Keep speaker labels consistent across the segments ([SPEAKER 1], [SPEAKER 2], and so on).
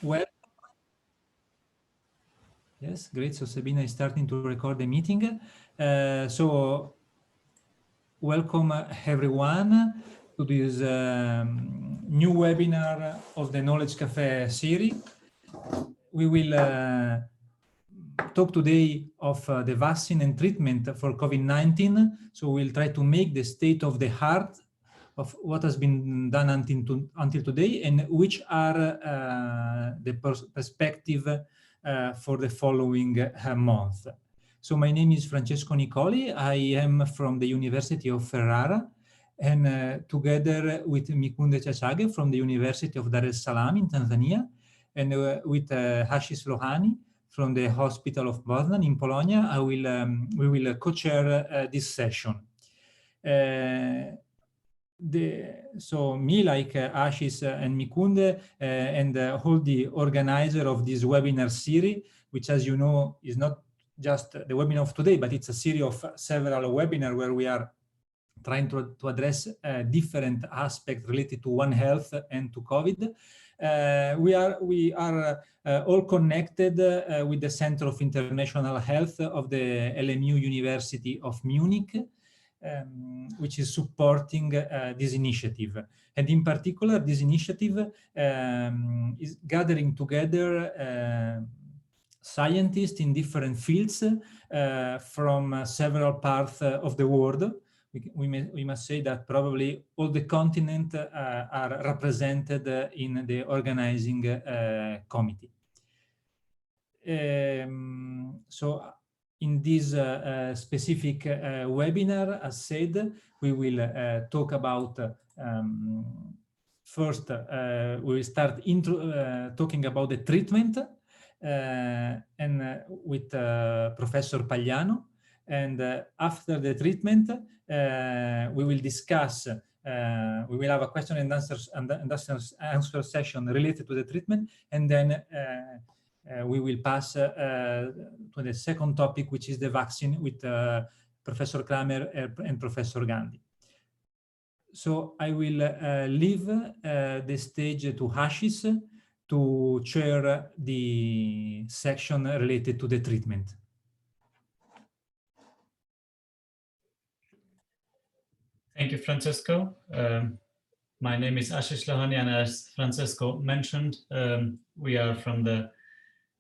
[SPEAKER 1] Well, yes, great. So Sabina is starting to record the meeting. So welcome everyone to this new webinar of the Knowledge Cafe series. We will talk today of the vaccine and treatment for COVID-19. So we'll try to make the state of the art of what has been done until today and which are the perspective for the following month. So my name is Francesco Nicoli. I am from the University of Ferrara, and together with Mikunde Chachage from the University of Dar es Salaam in Tanzania, and with Hashis Lohani from the Hospital of Poznan in Polonia, we will co-chair this session. So me, like Ashis and Mikunde, and all the organizer of this webinar series, which, as you know, is not just the webinar of today, but it's a series of several webinars where we are trying to address different aspects related to One Health and to COVID. We are all connected with the Center of International Health of the LMU University of Munich, which is supporting this initiative. And in particular, this initiative is gathering together scientists in different fields from several parts of the world. We must say that probably all the continents are represented in the organizing committee. So in this specific webinar, as said, we will talk about first, we will start talking about the treatment and with Professor Pagliano. And after the treatment, we will discuss, we will have a question and answer session related to the treatment, and then we will pass to the second topic, which is the vaccine, with Professor Kramer and Professor Gandhi. So I will leave the stage to Hashis to chair the section related to the treatment.
[SPEAKER 2] Thank you, Francesco. My name is Ashish Lahani, and as Francesco mentioned, we are from the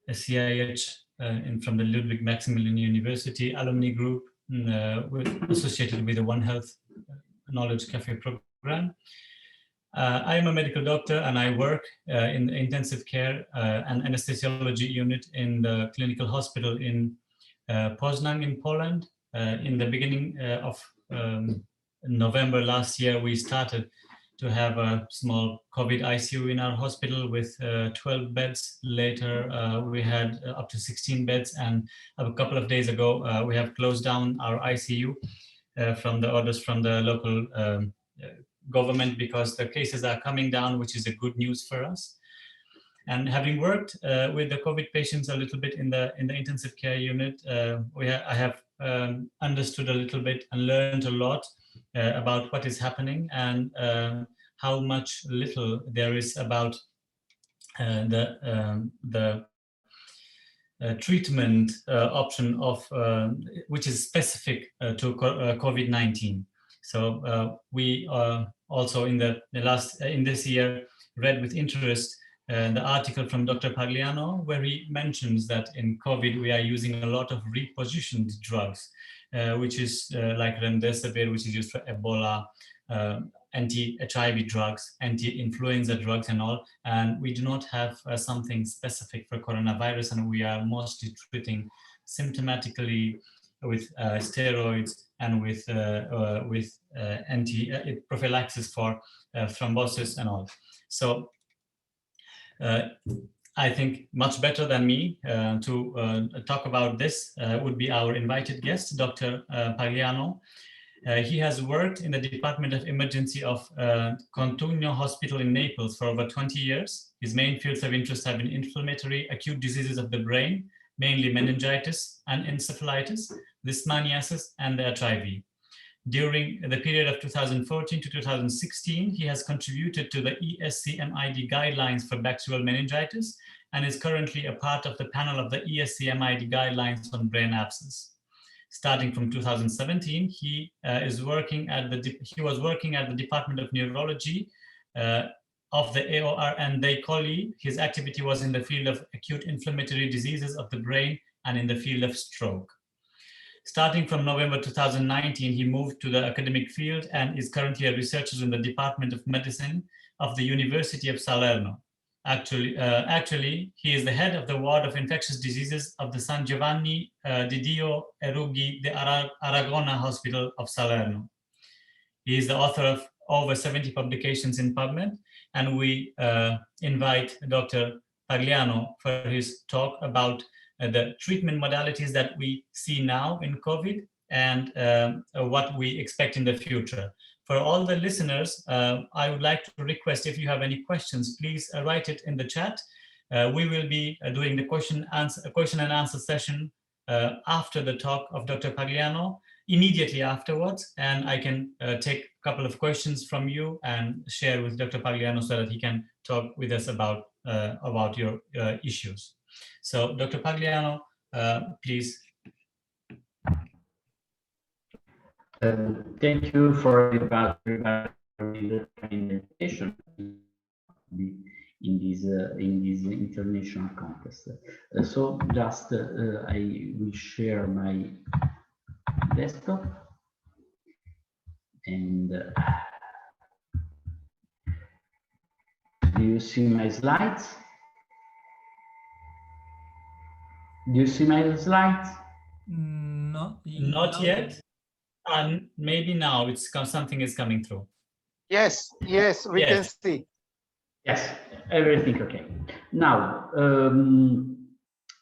[SPEAKER 2] CIH and from the Ludwig Maximilian University alumni group associated with the One Health Knowledge Cafe program. I am a medical doctor, and I work in the intensive care and anesthesiology unit in the clinical hospital in Poznan in Poland. In the beginning of November last year, we started to have a small COVID ICU in our hospital with 12 beds. Later, we had up to 16 beds, and a couple of days ago, we have closed down our ICU from the orders from the local government, because the cases are coming down, which is a good news for us. And having worked with the COVID patients a little bit in the intensive care unit, I have understood a little bit and learned a lot about what is happening and how much little there is about the treatment option of which is specific to COVID-19. So we also in this year read with interest the article from Dr. Pagliano, where he mentions that in COVID we are using a lot of repositioned drugs, which is like remdesivir, which is used for Ebola, anti-HIV drugs, anti-influenza drugs and all, and we do not have something specific for coronavirus, and we are mostly treating symptomatically with steroids and with prophylaxis for thrombosis and all. So I think much better than me to talk about this would be our invited guest, Dr. Pagliano. He has worked in the Department of Emergency of Contugno Hospital in Naples for over 20 years. His main fields of interest have been inflammatory acute diseases of the brain, mainly meningitis and encephalitis, leishmaniasis, and HIV. During the period of 2014 to 2016, he has contributed to the ESCMID guidelines for bacterial meningitis and is currently a part of the panel of the ESCMID guidelines on brain abscess. Starting from 2017, he was working at the Department of Neurology of the AOR and they Colli. His activity was in the field of acute inflammatory diseases of the brain and in the field of stroke. Starting from November 2019, he moved to the academic field and is currently a researcher in the Department of Medicine of the University of Salerno. Actually, he is the head of the ward of infectious diseases of the San Giovanni di Dio e Ruggi de Aragona Hospital of Salerno. He is the author of over 70 publications in PubMed, and we invite Dr. Pagliano for his talk about the treatment modalities that we see now in COVID and what we expect in the future. For all the listeners, I would like to request if you have any questions, please write it in the chat. We will be doing the question and answer session after the talk of Dr. Pagliano, immediately afterwards, and I can take a couple of questions from you and share with Dr. Pagliano so that he can talk with us about your issues. So, Dr. Pagliano, please.
[SPEAKER 3] Thank you for the invitation in this international contest. So just I will share my desktop and do you see my slides? Do you see my slides?
[SPEAKER 1] No,
[SPEAKER 2] not yet. And maybe now something is coming through.
[SPEAKER 4] Yes, we can see.
[SPEAKER 3] Yes, everything okay. Now,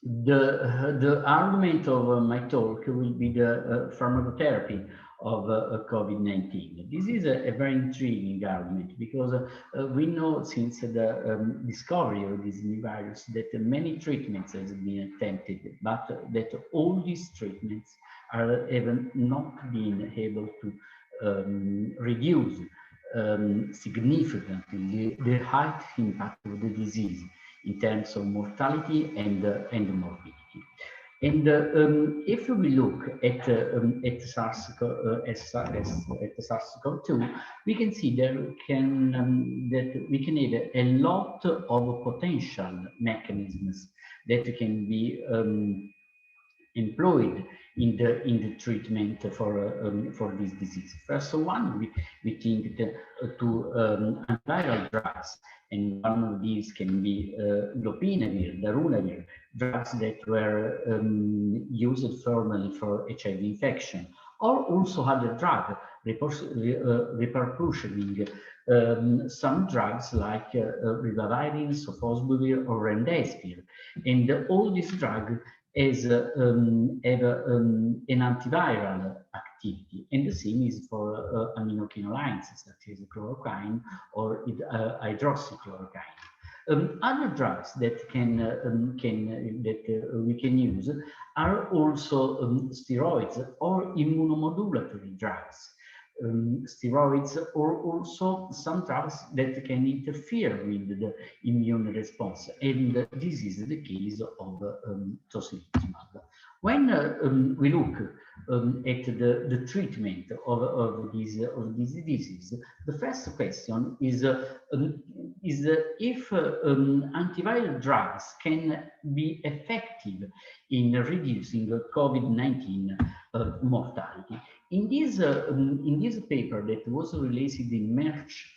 [SPEAKER 3] the argument of my talk will be the pharmacotherapy of COVID-19. This is a very intriguing argument because we know since the discovery of this new virus that many treatments have been attempted, but that all these treatments have not been able to reduce significantly the high impact of the disease in terms of mortality and morbidity. And if we look at SARS-CoV-2, we can see that we can have a lot of potential mechanisms that can be employed in the treatment for this disease. First one, we think to antiviral drugs, and one of these can be lopinavir, darunavir, drugs that were used formerly for HIV infection, or also other drugs repurposing some drugs like ribavirin, sofosbuvir, or remdesivir, and all these drugs have an antiviral activity, and the same is for aminoquinolines such as chloroquine or hydroxychloroquine. Other drugs that we can use are also steroids or immunomodulatory drugs. Steroids or also some drugs that can interfere with the immune response, and this is the case of tocilizumab. When we look at the treatment of these diseases, the first question is if antiviral drugs can be effective in reducing COVID-19 mortality. In this paper that was released in March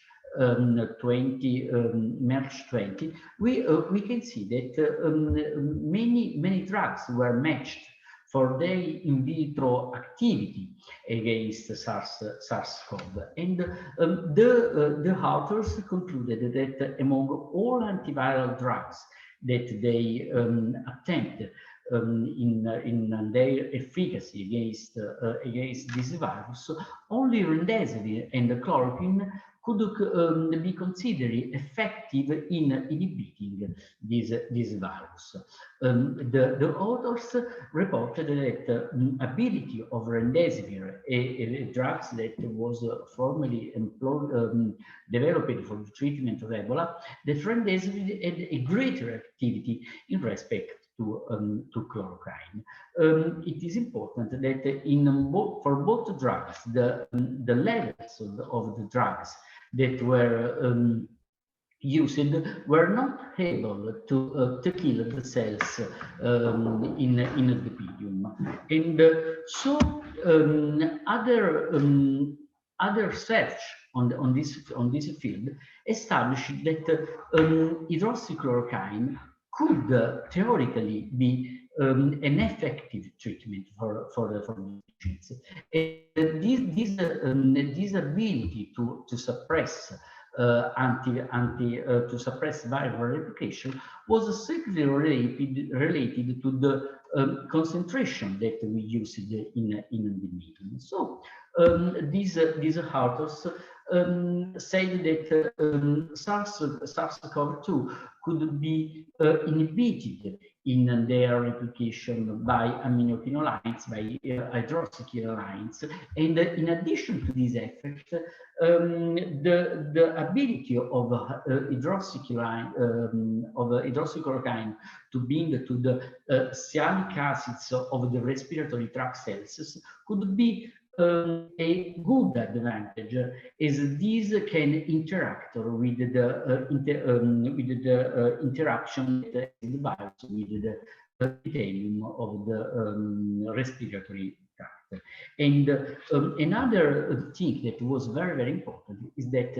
[SPEAKER 3] 20, we can see that many drugs were matched for their in vitro activity against SARS-CoV, and the authors concluded that among all antiviral drugs that they attempt in their efficacy against this virus, only remdesivir and chloroquine could be considered effective in inhibiting this virus. The authors reported that ability of remdesivir, a drug that was formerly developed for the treatment of Ebola, that remdesivir had a greater activity in respect to chloroquine. It is important that for both drugs, the levels of the drugs that were used were not able to kill the cells in the epithelium, and so other research on this field established that hydroxychloroquine could theoretically be an effective treatment for patients. This ability to suppress to suppress viral replication was strictly related to the concentration that we used in the medium. So these authors said that SARS-CoV-2 could be inhibited in their replication by aminophenolines, by hydroxychloroquines, and in addition to this effect, the ability of hydroxychloroquine to bind to the sialic acids of the respiratory tract cells could be a good advantage, as these can interact with the interaction that the virus with the epithelium of the respiratory tract. And another thing that was very, very important is that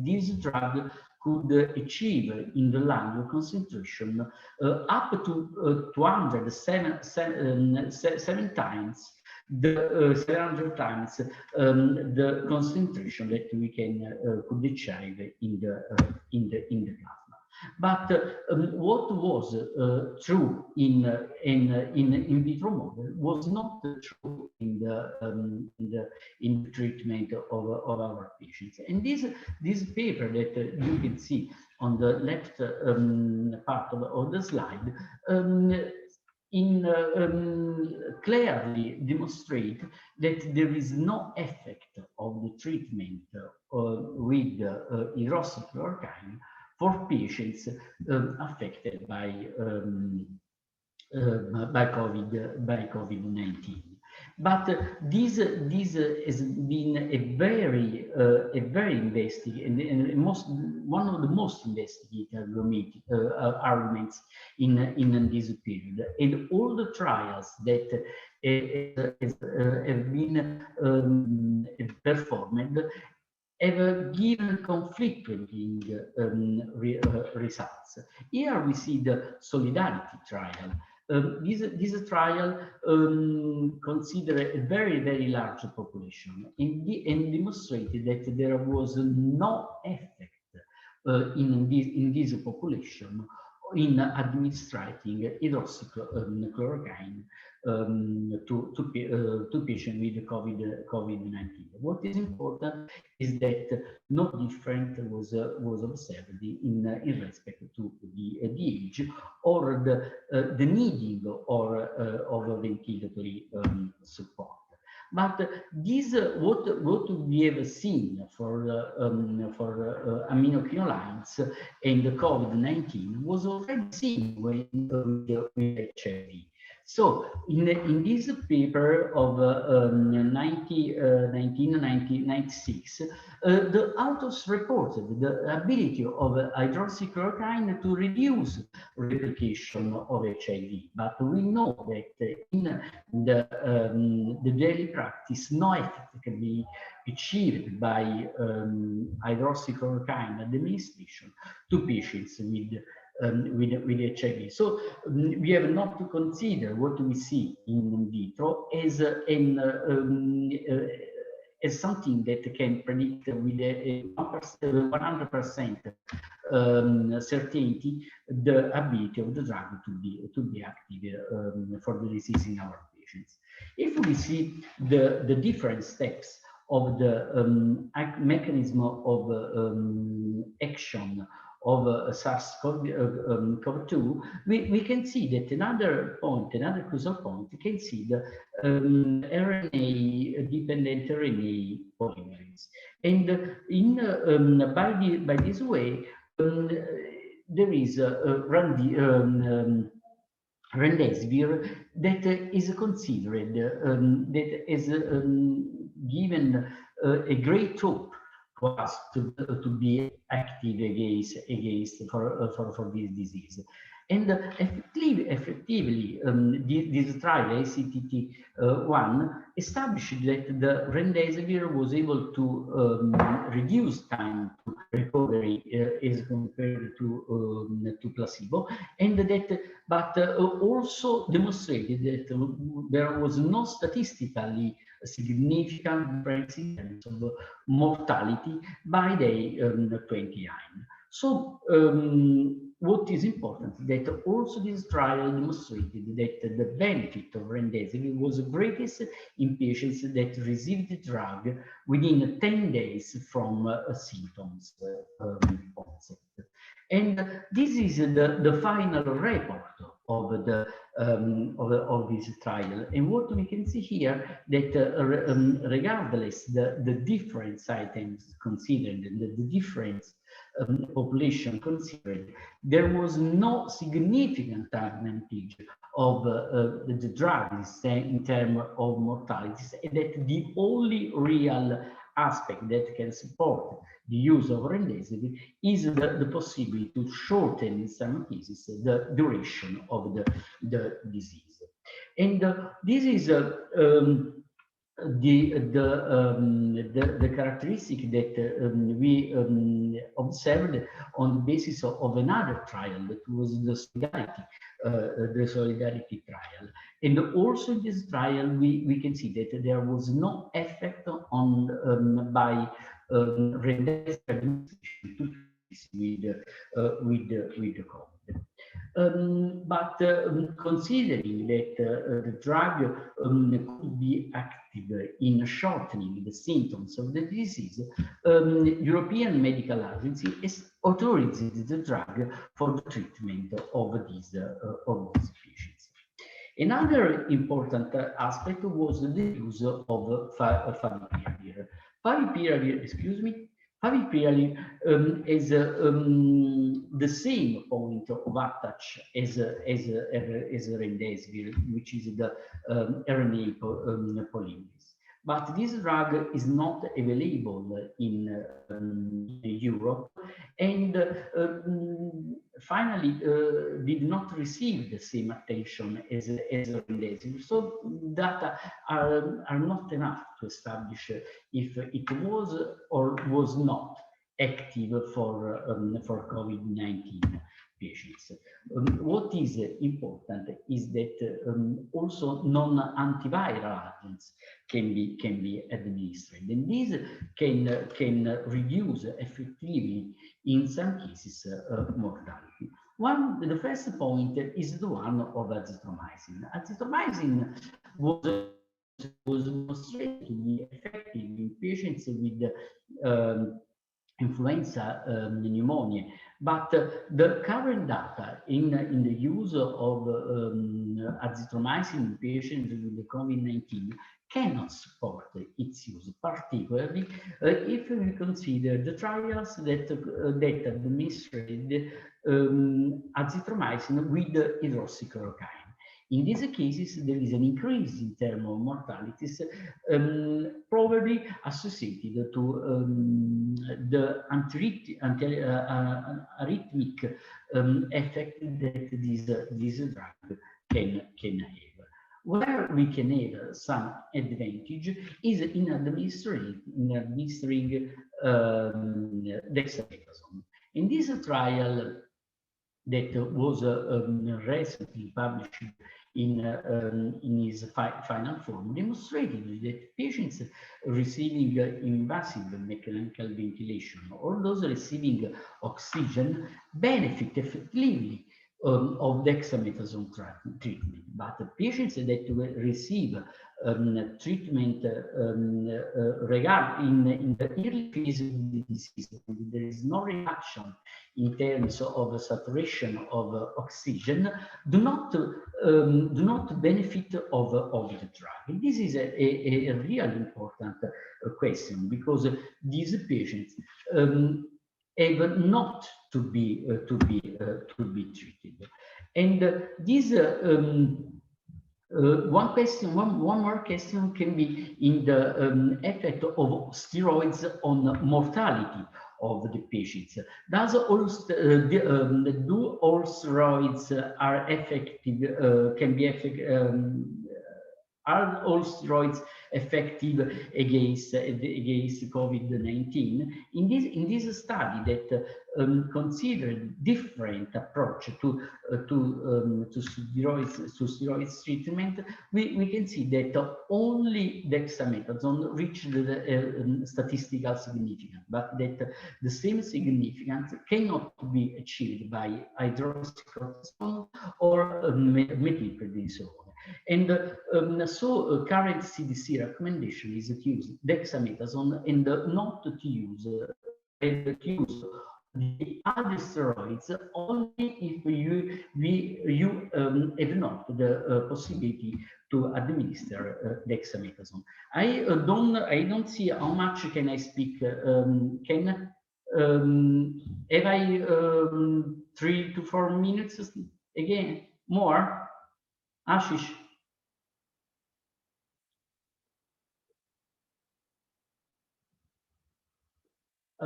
[SPEAKER 3] this drug could achieve in the lung a concentration up to 207 times the 700 times the concentration that we could achieve in the plasma. But what was true in vitro model was not true in the treatment of our patients. And this paper that you can see on the left part of the slide clearly demonstrate that there is no effect of the treatment with hydroxychloroquine for patients affected by COVID-19. But this has been a very one of the most investigated arguments in this period, and all the trials that have been performed have given conflicting results. Here we see the Solidarity trial. This trial considered a very large population and demonstrated that there was no effect in this population in administering hydroxychloroquine to patients with COVID-19. What is important is that no difference was observed in respect to the age or the needing of ventilatory support. But this, what we have seen for aminophenolines and COVID-19 was already seen with HIV. So in this paper of 1996, the authors reported the ability of hydroxychloroquine to reduce replication of HIV. But we know that in the daily practice, no effect can be achieved by hydroxychloroquine administration to patients with HIV. So we have not to consider what we see in vitro as something that can predict with a 100% certainty the ability of the drug to be active for the disease in our patients. If we see the different steps of the mechanism of action of SARS-CoV-2, we can see that another crucial point, you can see the RNA-dependent RNA polymerase. And by this way, there is remdesivir that is considered that is given a great hope to us to be active against for this disease. And effectively, this trial, ACTT-1, established that the remdesivir was able to reduce time to recovery as compared to placebo, and that, but also demonstrated that there was no statistically significant difference in terms of mortality by day 29. So what is important that also this trial demonstrated that the benefit of remdesivir was greatest in patients that received the drug within 10 days from symptoms onset. And this is the final report of this trial. And what we can see here that regardless the different items considered and the different population considered, there was no significant advantage of the drugs in terms of mortalities, and that the only real aspect that can support the use of remdesivir is the possibility to shorten in some cases the duration of the disease. And this is the characteristic that we observed on the basis of another trial that was the solidarity trial. And also in this trial, we can see that there was no effect on by remdesivir administration with the COVID. But considering that the drug could be active in shortening the symptoms of the disease, European Medical Agency has authorized the drug for the treatment of these patients. Another important aspect was the use of favipiravir. Favipiravir is the same point of attach as remdesivir, which is the RNA polymerase. But this drug is not available in Europe, and finally did not receive the same attention as remdesivir. So data are not enough to establish if it was or was not active for COVID-19 patients. What is important is that also non-antiviral agents can be administered, and these can reduce effectively in some cases mortality. The first point is the one of azithromycin. Azithromycin was demonstrated to be effective in patients with influenza pneumonia, but the current data in the use of azithromycin in patients with the COVID-19 cannot support its use, particularly if we consider the trials that administered azithromycin with hydroxychloroquine. In these cases, there is an increase in terms of mortalities, probably associated to the antiarrhythmic effect that this drug can have. Where we can have some advantage is in administering dexamethasone. In this trial that was recently published in his final form, demonstrated that patients receiving invasive mechanical ventilation or those receiving oxygen benefit effectively of dexamethasone treatment, but the patients that will receive treatment in the early phase of the disease. There is no reaction in terms of saturation of oxygen, do not benefit of the drug. And this is a really important question, because these patients have not to be treated. And this one more question can be in the effect of steroids on mortality of the patients. Do all steroids are effective? Are all steroids effective against COVID-19? In this study that considered different approach to steroids treatment, we can see that only dexamethasone reached the statistical significance, but that the same significance cannot be achieved by hydroxycortisone or methylprednisolone. And so current CDC recommendation is to use dexamethasone and not to use the other steroids only if you have not the possibility to administer dexamethasone. I don't see how much can I speak. Have I 3 to 4 minutes again more? Ashish. I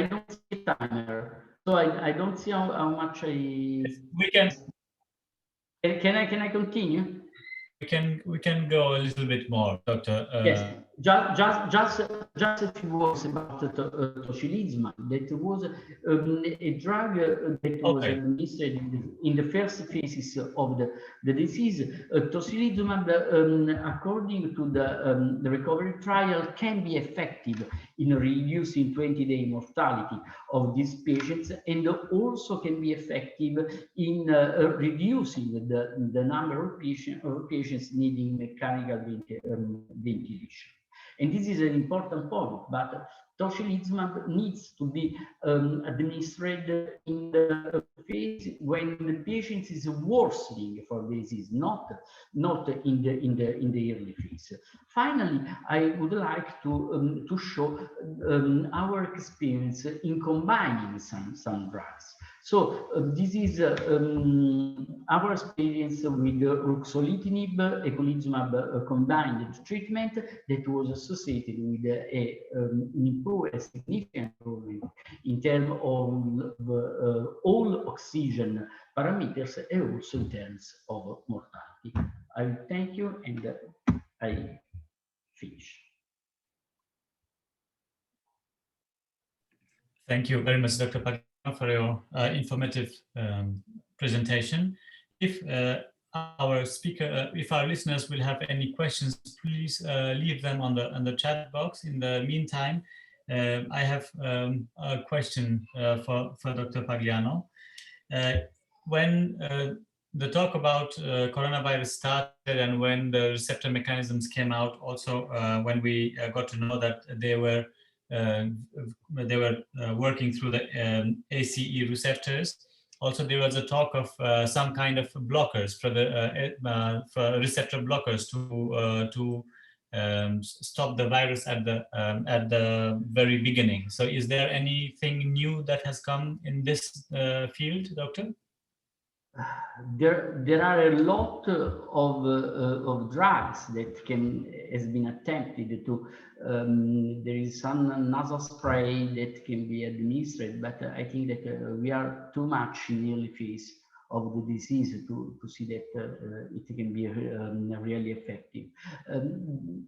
[SPEAKER 3] don't see a timer, so I don't see how much I.
[SPEAKER 2] We can.
[SPEAKER 3] Can I continue?
[SPEAKER 2] We can go a little bit more, Doctor.
[SPEAKER 3] Yes, just a few words about tocilizumab. That was a drug that was administered in the first phases of the disease. Tocilizumab, according to the recovery trial, can be effective in reducing 20-day mortality of these patients, and also can be effective in reducing the number of patients needing mechanical ventilation. And this is an important point, but tocilizumab needs to be administered in the phase when the patient is worsening for the disease, not in the early phase. Finally, I would like to show our experience in combining some drugs. So this is our experience with ruxolitinib, eculizumab combined treatment that was associated with a significant improvement in terms of all oxygen parameters and also in terms of mortality. I thank you, and I finish.
[SPEAKER 2] Thank you very much, Dr. Pagliano, for your informative presentation. If our listeners will have any questions, please leave them on the chat box. In the meantime, I have a question for Dr. Pagliano. When the talk about coronavirus started, and when the receptor mechanisms came out, also when we got to know that they were working through the ACE receptors. Also, there was a talk of some kind of blockers for receptor blockers to stop the virus at the very beginning. So, is there anything new that has come in this field, Doctor?
[SPEAKER 3] There are a lot of drugs that has been attempted to. There is some nasal spray that can be administered, but I think that we are too much in the early phase of the disease to see that it can be really effective.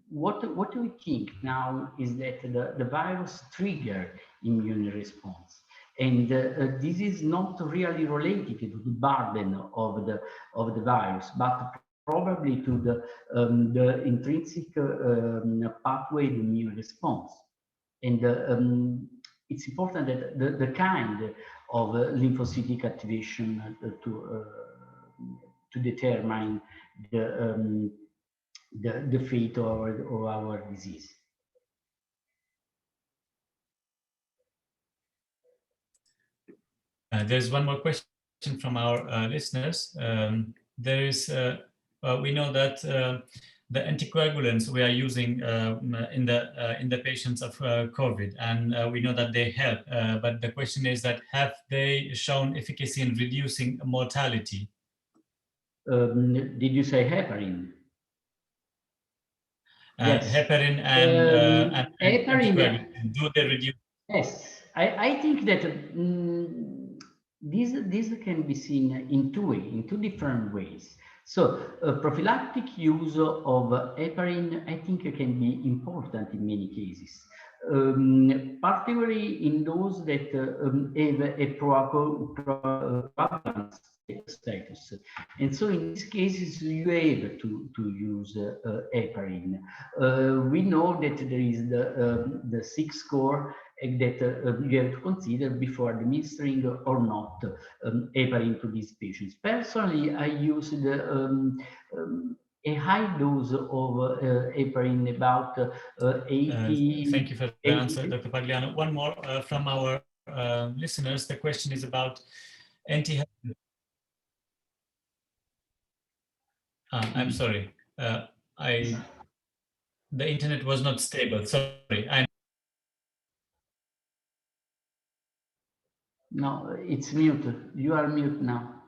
[SPEAKER 3] What we think now is that the virus triggers immune response. And this is not really related to the burden of the virus, but probably to the intrinsic pathway of immune response. And it's important that the kind of lymphocytic activation to determine the fate of our disease.
[SPEAKER 2] There's one more question from our listeners. There is, we know that the anticoagulants we are using in the patients of COVID, and we know that they help. But the question is that have they shown efficacy in reducing mortality?
[SPEAKER 3] Did you say heparin? Yes.
[SPEAKER 2] Heparin and
[SPEAKER 3] heparin,
[SPEAKER 2] anticoagulants, do they reduce?
[SPEAKER 3] Yes, I think that this can be seen in two different ways. So prophylactic use of heparin, I think, can be important in many cases, particularly in those that have a coagulant status. And so in these cases, you have to use heparin. We know that there is the 6 score that you have to consider before administering or not heparin to these patients. Personally, I used a high dose of heparin, about 80.
[SPEAKER 2] Thank you for the answer, Dr. Pagliano. One more from our listeners. The question is about I'm sorry. The internet was not stable. Sorry.
[SPEAKER 3] No, it's muted. You are mute now.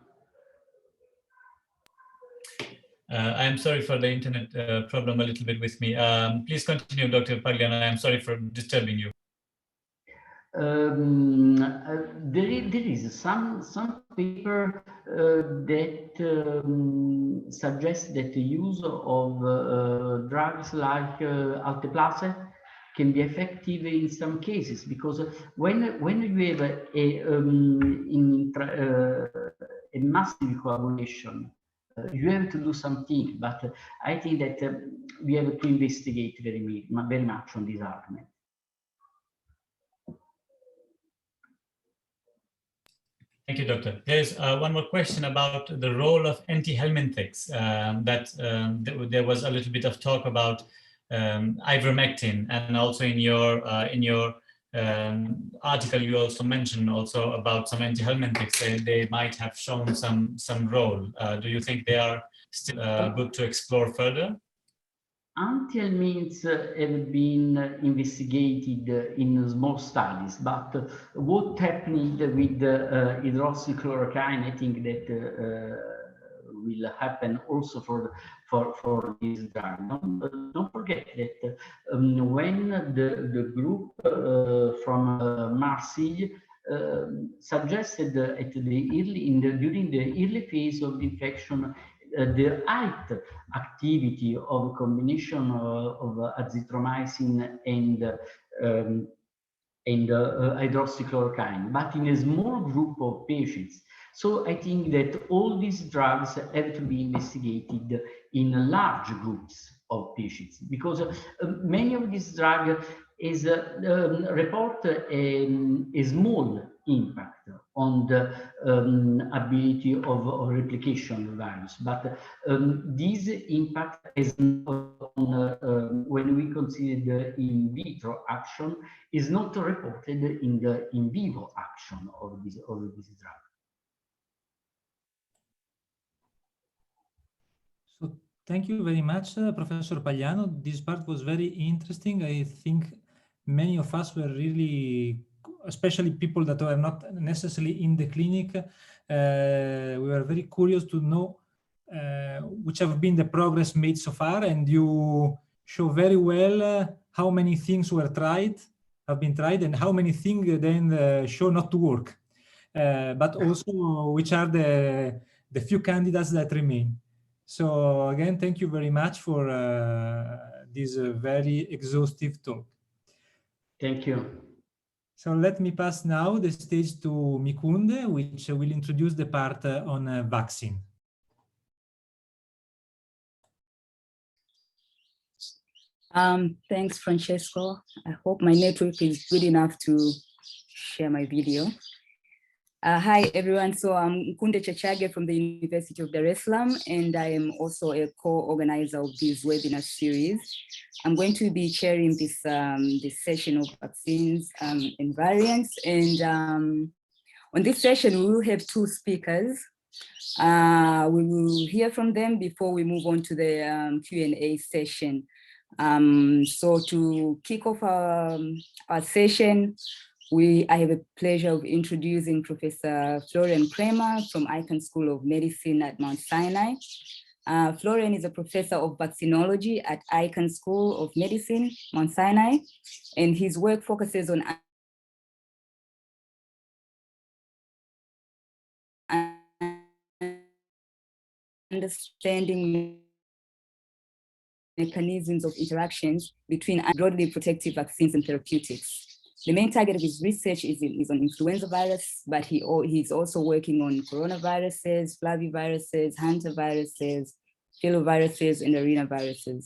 [SPEAKER 2] I'm sorry for the internet problem a little bit with me. Please continue, Dr. Pagliano. I'm sorry for disturbing you.
[SPEAKER 3] There is some paper that suggests that the use of drugs like alteplase can be effective in some cases, because when you have a massive coagulation, you have to do something. But I think that we have to investigate very much on this argument.
[SPEAKER 2] Thank you, Doctor. There's one more question about the role of antihelminthics. There was a little bit of talk about ivermectin, and also in your article you also mentioned also about some antihelminthics. They might have shown some role. Do you think they are still good to explore further?
[SPEAKER 3] Antihelminths have been investigated in small studies, but what happened with hydroxychloroquine, I think that will happen also for this drug. Don't forget that when the group from Marseille suggested during the early phase of the infection, the height activity of a combination of azithromycin and hydroxychloroquine, but in a small group of patients. So I think that all these drugs have to be investigated in large groups of patients, because many of these drugs report a small impact on the ability of replication values, but this impact is on when we consider the in vitro action is not reported in the in vivo action of this drug.
[SPEAKER 1] So thank you very much, Professor Pagliano. This part was very interesting. I think many of us were really, especially people that were not necessarily in the clinic, we were very curious to know which have been the progress made so far, and you show very well how many things have been tried, and how many things then show not to work, but also which are the few candidates that remain. So again, thank you very much for this very exhaustive talk.
[SPEAKER 3] Thank you.
[SPEAKER 1] So let me pass now the stage to Mikunde, which will introduce the part on vaccine.
[SPEAKER 5] Thanks, Francesco. I hope my network is good enough to share my video. Hi, everyone. So I'm Kunde Chachage from the University of Dar es Salaam, and I am also a co-organizer of this webinar series. I'm going to be chairing this, this session of vaccines and variants. And on this session, we will have two speakers. We will hear from them before we move on to the Q&A session. So to kick off our session, I have a pleasure of introducing Professor Florian Kremer from Icahn School of Medicine at Mount Sinai. Florian is a professor of vaccinology at Icahn School of Medicine, Mount Sinai, and his work focuses on understanding mechanisms of interactions between broadly protective vaccines and therapeutics. The main target of his research is on influenza virus, but he's also working on coronaviruses, flaviviruses, hantaviruses, filoviruses, and arenaviruses.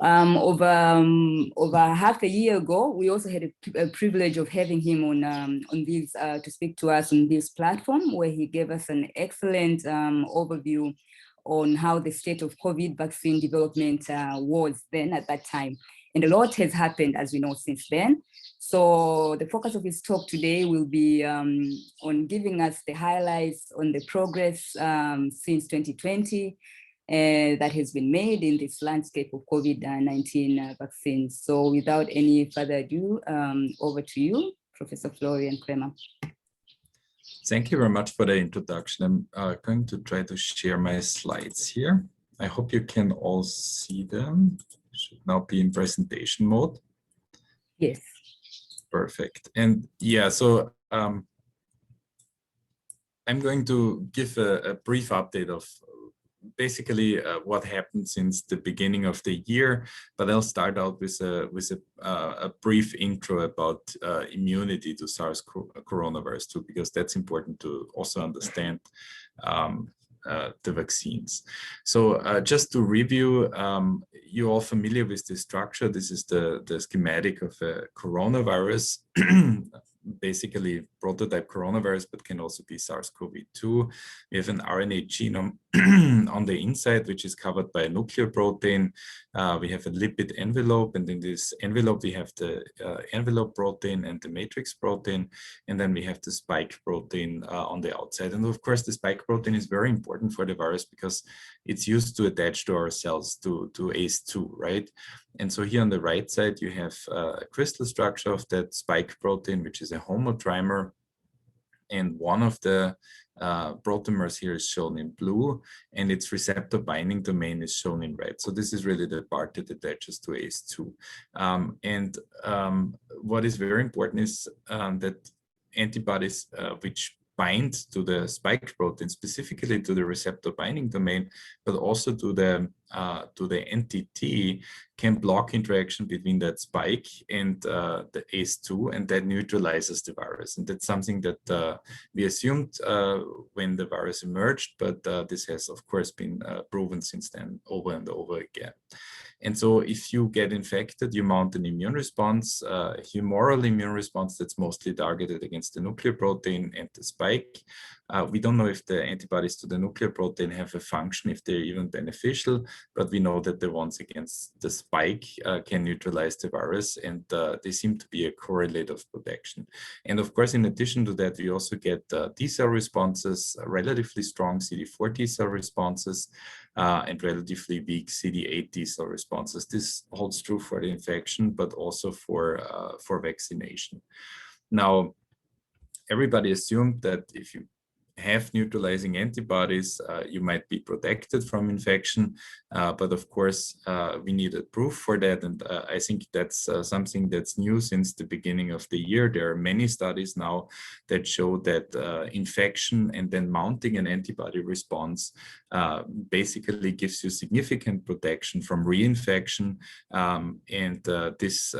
[SPEAKER 5] Over half a year ago, we also had a privilege of having him on these to speak to us on this platform, where he gave us an excellent overview on how the state of COVID vaccine development was then at that time. And a lot has happened, as we know, since then. So the focus of his talk today will be on giving us the highlights on the progress since 2020 that has been made in this landscape of COVID-19 vaccines. So without any further ado, over to you, Professor Florian Kremer.
[SPEAKER 6] Thank you very much for the introduction. I'm going to try to share my slides here. I hope you can all see them. Should now be in presentation mode.
[SPEAKER 5] Yes.
[SPEAKER 6] Perfect. And yeah, so I'm going to give a brief update of basically what happened since the beginning of the year, but I'll start out with a brief intro about immunity to SARS coronavirus 2, because that's important to also understand the vaccines. So just to review, you're all familiar with the structure. This is the schematic of a coronavirus. Basically prototype coronavirus, but can also be SARS-CoV-2. We have an RNA genome on the inside, which is covered by a nuclear protein. We have a lipid envelope, and in this envelope, we have the envelope protein and the matrix protein, and then we have the spike protein on the outside. And of course, the spike protein is very important for the virus because it's used to attach to our cells, to ACE2, right? And so here on the right side, you have a crystal structure of that spike protein, which is a homotrimer. And one of the proteiners here is shown in blue, and its receptor binding domain is shown in red. So this is really the part that attaches to ACE2. What is very important is that antibodies which bind to the spike protein, specifically to the receptor binding domain, but also to the NTT, can block interaction between that spike and the ACE2, and that neutralizes the virus. And that's something that we assumed when the virus emerged, but this has, of course, been proven since then over and over again. And so if you get infected, you mount an immune response, a humoral immune response that's mostly targeted against the nuclear protein and the spike. We don't know if the antibodies to the nuclear protein have a function, if they're even beneficial, but we know that the ones against the spike can neutralize the virus, and they seem to be a correlate of protection. And of course, in addition to that, we also get T cell responses, relatively strong CD4 T cell responses, and relatively weak CD8 T cell responses. This holds true for the infection, but also for vaccination. Now, everybody assumed that if you have neutralizing antibodies, you might be protected from infection, but of course we needed proof for that, and I think that's something that's new since the beginning of the year. There are many studies now that show that infection and then mounting an antibody response basically gives you significant protection from reinfection, and this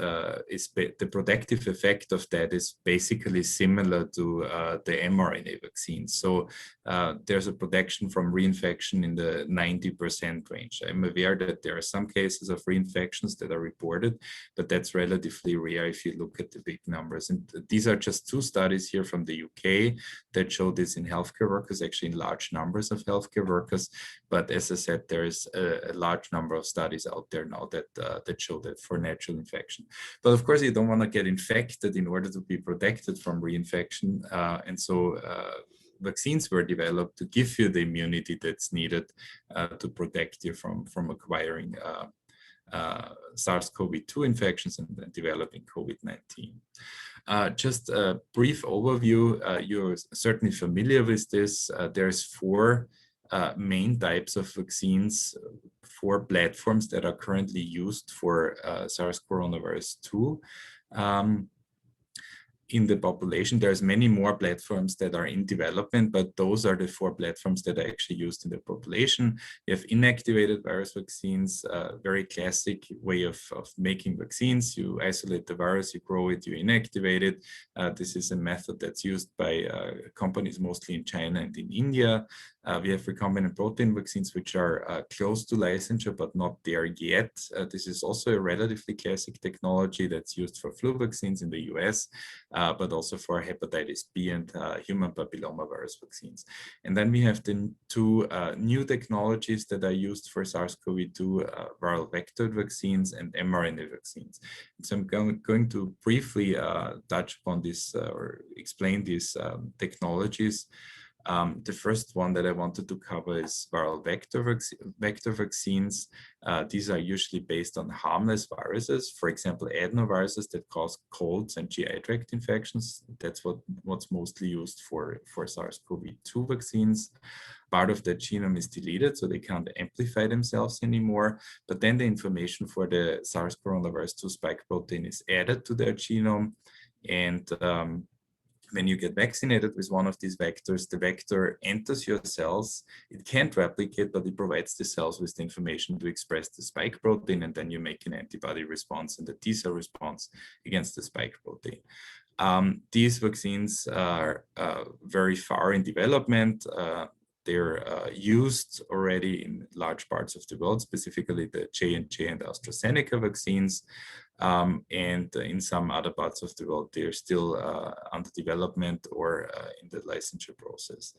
[SPEAKER 6] is the protective effect of that is basically similar to the mRNA vaccines. so there's a protection from reinfection in the 90% range. I'm aware that there are some cases of reinfections that are reported, but that's relatively rare if you look at the big numbers. And these are just 2 studies here from the UK that show this in healthcare workers, actually in large numbers of healthcare workers. But as I said, there is a large number of studies out there now that that show that for natural infection. But of course, you don't want to get infected in order to be protected from reinfection. And so vaccines were developed to give you the immunity that's needed to protect you from acquiring SARS-CoV-2 infections and developing COVID-19. Just a brief overview, you're certainly familiar with this. There's 4 main types of vaccines, 4 platforms that are currently used for SARS coronavirus 2. In the population, there's many more platforms that are in development, but those are the 4 platforms that are actually used in the population. You have inactivated virus vaccines, a very classic way of making vaccines. You isolate the virus, you grow it, you inactivate it. This is a method that's used by companies mostly in China and in India. We have recombinant protein vaccines, which are close to licensure, but not there yet. This is also a relatively classic technology that's used for flu vaccines in the US, but also for hepatitis B and human papillomavirus vaccines. And then we have the 2 new technologies that are used for SARS-CoV-2, viral vector vaccines and mRNA vaccines. So I'm going to briefly touch upon this or explain these technologies. The first one that I wanted to cover is viral vector vaccines. These are usually based on harmless viruses, for example, adenoviruses that cause colds and GI tract infections. That's what's mostly used for SARS-CoV-2 vaccines. Part of the genome is deleted, so they can't amplify themselves anymore. But then the information for the SARS coronavirus 2 spike protein is added to their genome. And when you get vaccinated with one of these vectors, the vector enters your cells. It can't replicate, but it provides the cells with the information to express the spike protein, and then you make an antibody response and a T cell response against the spike protein. These vaccines are very far in development. They're used already in large parts of the world, specifically the J&J and AstraZeneca vaccines. And in some other parts of the world, they're still under development or in the licensure process.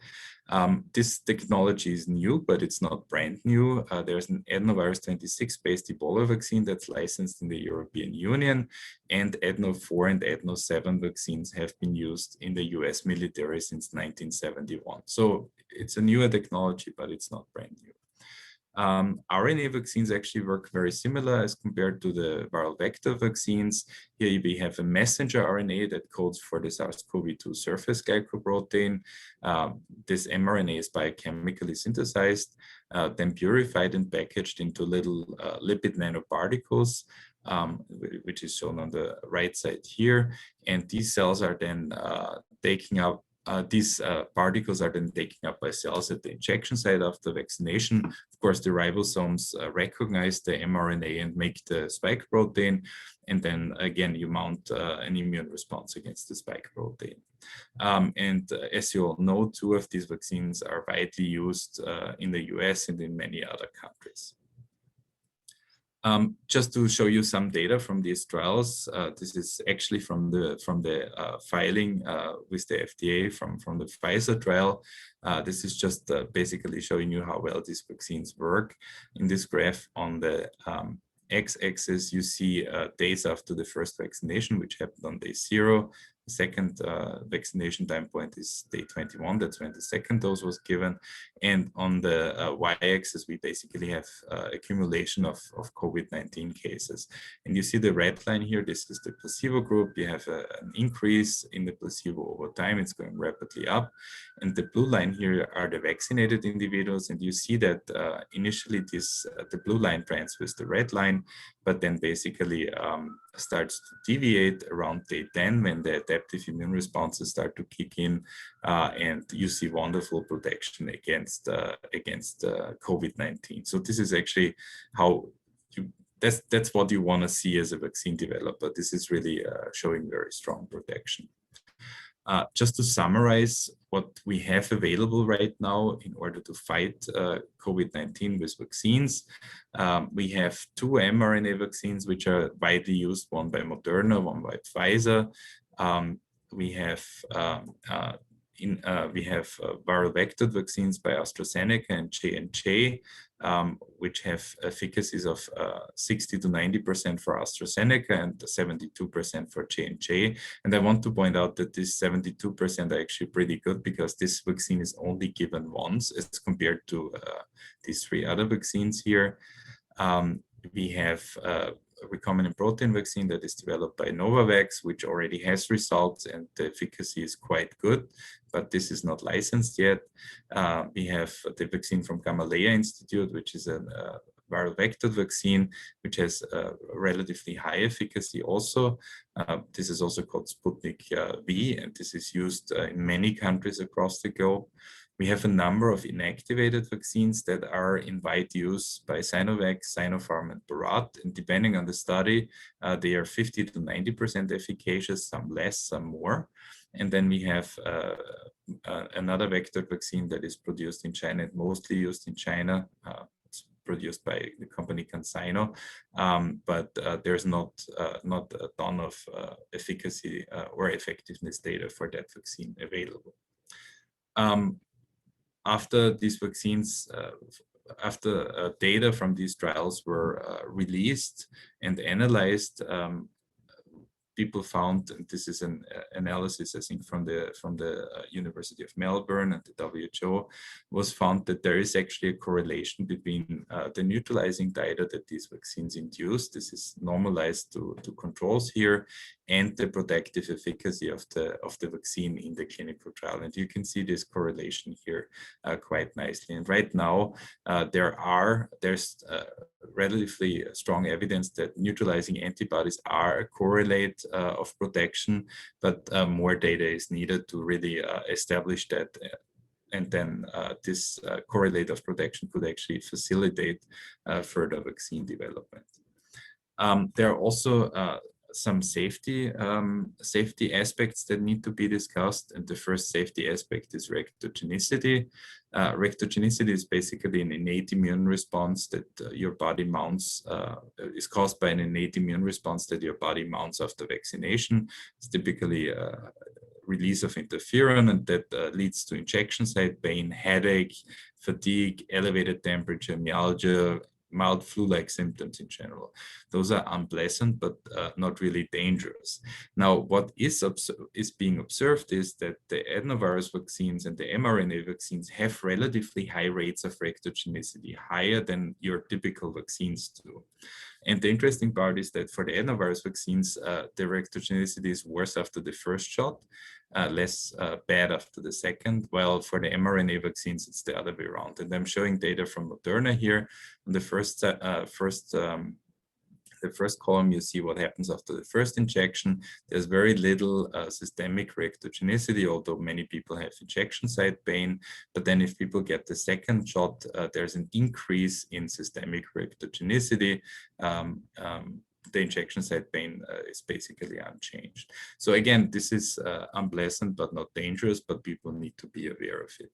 [SPEAKER 6] This technology is new, but it's not brand new. There's an adenovirus 26-based Ebola vaccine that's licensed in the European Union, and adeno-4 and adeno-7 vaccines have been used in the US military since 1971. So it's a newer technology, but it's not brand new. RNA vaccines actually work very similar as compared to the viral vector vaccines. Here we have a messenger RNA that codes for the SARS-CoV-2 surface glycoprotein. This mRNA is biochemically synthesized, then purified and packaged into little lipid nanoparticles, which is shown on the right side here. And these cells are then taking up these particles are then taken up by cells at the injection site after vaccination. Of course, the ribosomes recognize the mRNA and make the spike protein. And then again, you mount an immune response against the spike protein. And as you all know, 2 of these vaccines are widely used in the US and in many other countries. Just to show you some data from these trials, this is actually from the filing with the FDA from the Pfizer trial. This is just basically showing you how well these vaccines work. In this graph on the x-axis, you see days after the first vaccination, which happened on day 0. The second vaccination time point is day 21. That's when the second dose was given. And on the y-axis, we basically have accumulation of COVID-19 cases. And you see the red line here. This is the placebo group. You have an increase in the placebo over time. It's going rapidly up. And the blue line here are the vaccinated individuals. And you see that initially the blue line trends with the red line, but then basically starts to deviate around day 10 when the adaptive immune responses start to kick in, and you see wonderful protection against COVID-19. So this is actually how that's what you want to see as a vaccine developer. This is really showing very strong protection. Just to summarize what we have available right now in order to fight COVID-19 with vaccines. We have 2 mRNA vaccines, which are widely used, one by Moderna, one by Pfizer. We have viral vector vaccines by AstraZeneca and J&J, which have efficacies of 60 to 90% for AstraZeneca and 72% for J&J. And I want to point out that this 72% are actually pretty good, because this vaccine is only given once as compared to these 3 other vaccines here. We have a recombinant protein vaccine that is developed by Novavax, which already has results and the efficacy is quite good, but this is not licensed yet. We have the vaccine from Gamaleya Institute, which is a viral vector vaccine, which has a relatively high efficacy also. This is also called Sputnik V, and this is used in many countries across the globe. We have a number of inactivated vaccines that are in wide use by Sinovac, Sinopharm, and Bharat. And depending on the study, they are 50 to 90% efficacious, some less, some more. And then we have another vector vaccine that is produced in China and mostly used in China. It's produced by the company CanSino, but there's not a ton of efficacy or effectiveness data for that vaccine available. After these vaccines, after data from these trials were released and analyzed, people found, and this is an analysis, I think, from the University of Melbourne and the WHO, was found that there is actually a correlation between the neutralizing titer that these vaccines induce, this is normalized to controls here, and the protective efficacy of the vaccine in the clinical trial. And you can see this correlation here quite nicely. And right now, there's relatively strong evidence that neutralizing antibodies are a correlate of protection, but more data is needed to really establish that. And then this correlate of protection could actually facilitate further vaccine development. There are also some safety aspects that need to be discussed. And the first safety aspect is reactogenicity. Reactogenicity is basically an innate immune response that your body mounts, is caused by an innate immune response that your body mounts after vaccination. It's typically release of interferon, and that leads to injection site pain, headache, fatigue, elevated temperature, myalgia, mild flu-like symptoms in general. Those are unpleasant, but not really dangerous. Now, what is being observed is that the adenovirus vaccines and the mRNA vaccines have relatively high rates of reactogenicity, higher than your typical vaccines do. And the interesting part is that for the adenovirus vaccines, the reactogenicity is worse after the first shot, less bad after the second, while for the mRNA vaccines, it's the other way around. And I'm showing data from Moderna here. On the first column, you see what happens after the first injection. There's very little systemic reactogenicity, although many people have injection site pain. But then if people get the second shot, there's an increase in systemic reactogenicity. The injection site pain is basically unchanged. So again, this is unpleasant but not dangerous, but people need to be aware of it.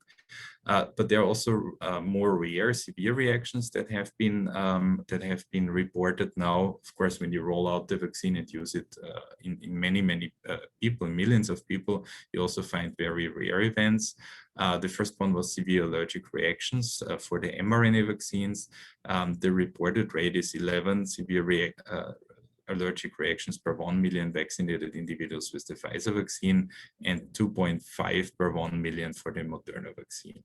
[SPEAKER 6] But there are also more rare severe reactions that have been reported now. Of course, when you roll out the vaccine and use it in many people, millions of people, you also find very rare events. The first one was severe allergic reactions for the mRNA vaccines. The reported rate is 11 severe allergic reactions per 1 million vaccinated individuals with the Pfizer vaccine, and 2.5 per 1 million for the Moderna vaccine.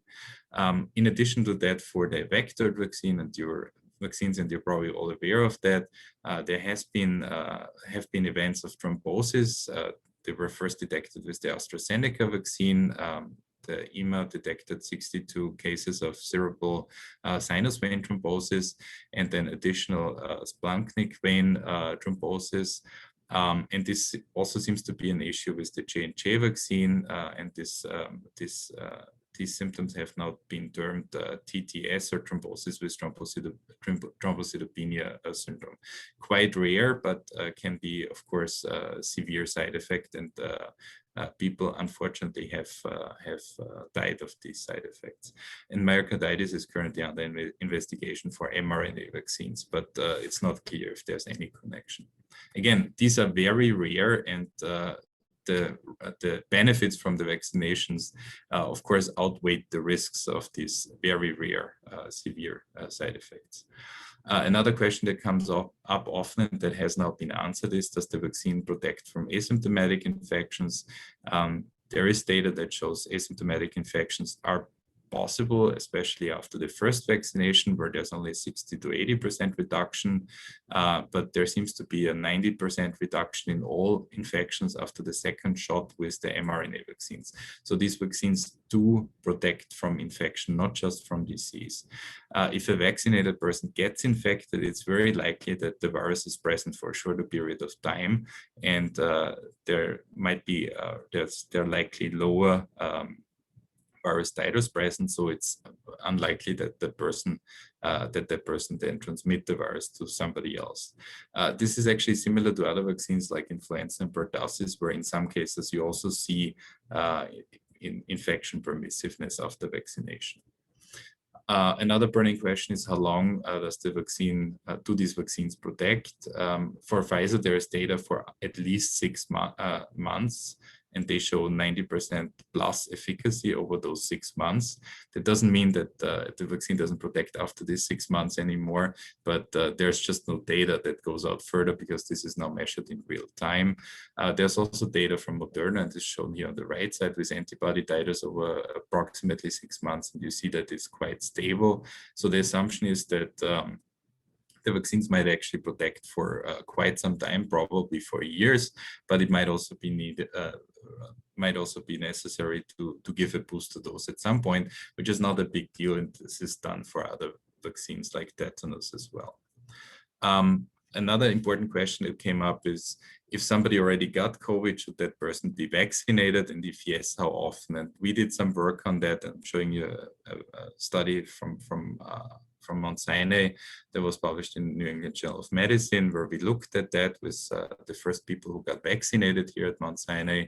[SPEAKER 6] In addition to that, for the vector vaccine and your vaccines, and you're probably all aware of that, there have been events of thrombosis. They were first detected with the AstraZeneca vaccine. The EMA detected 62 cases of cerebral sinus vein thrombosis, and then additional splanchnic vein thrombosis. And this also seems to be an issue with the J&J vaccine, and this these symptoms have now been termed TTS, or thrombosis with thrombocytopenia syndrome. Quite rare, but can be, of course, a severe side effect, and people unfortunately have died of these side effects. And myocarditis is currently under investigation for mRNA vaccines, but it's not clear if there's any connection. Again, these are very rare, and the benefits from the vaccinations, of course, outweigh the risks of these very rare severe side effects. Another question that comes up often that has now been answered is, does the vaccine protect from asymptomatic infections? There is data that shows asymptomatic infections are possible, especially after the first vaccination, where there's only 60 to 80% reduction, but there seems to be a 90% reduction in all infections after the second shot with the mRNA vaccines. So these vaccines do protect from infection, not just from disease. If a vaccinated person gets infected, it's very likely that the virus is present for a shorter period of time, and there might be, they're likely lower virus titers present, so it's unlikely that the person then transmit the virus to somebody else. This is actually similar to other vaccines like influenza and pertussis, where in some cases you also see infection permissiveness after vaccination. Another burning question is, how long does the vaccine, do these vaccines protect? For Pfizer, there is data for at least 6 months, and they show 90% plus efficacy over those 6 months. That doesn't mean that the vaccine doesn't protect after these 6 months anymore, but there's just no data that goes out further because this is now measured in real time. There's also data from Moderna, and it's shown here on the right side, with antibody titers over approximately 6 months, and you see that it's quite stable. So the assumption is that the vaccines might actually protect for quite some time, probably for years, but it might also be needed, might also be necessary to give a booster dose at some point, which is not a big deal, and this is done for other vaccines like tetanus as well. Another important question that came up is, if somebody already got COVID, should that person be vaccinated? And if yes, how often? And we did some work on that. I'm showing you a study from Mount Sinai that was published in New England Journal of Medicine, where we looked at that with the first people who got vaccinated here at Mount Sinai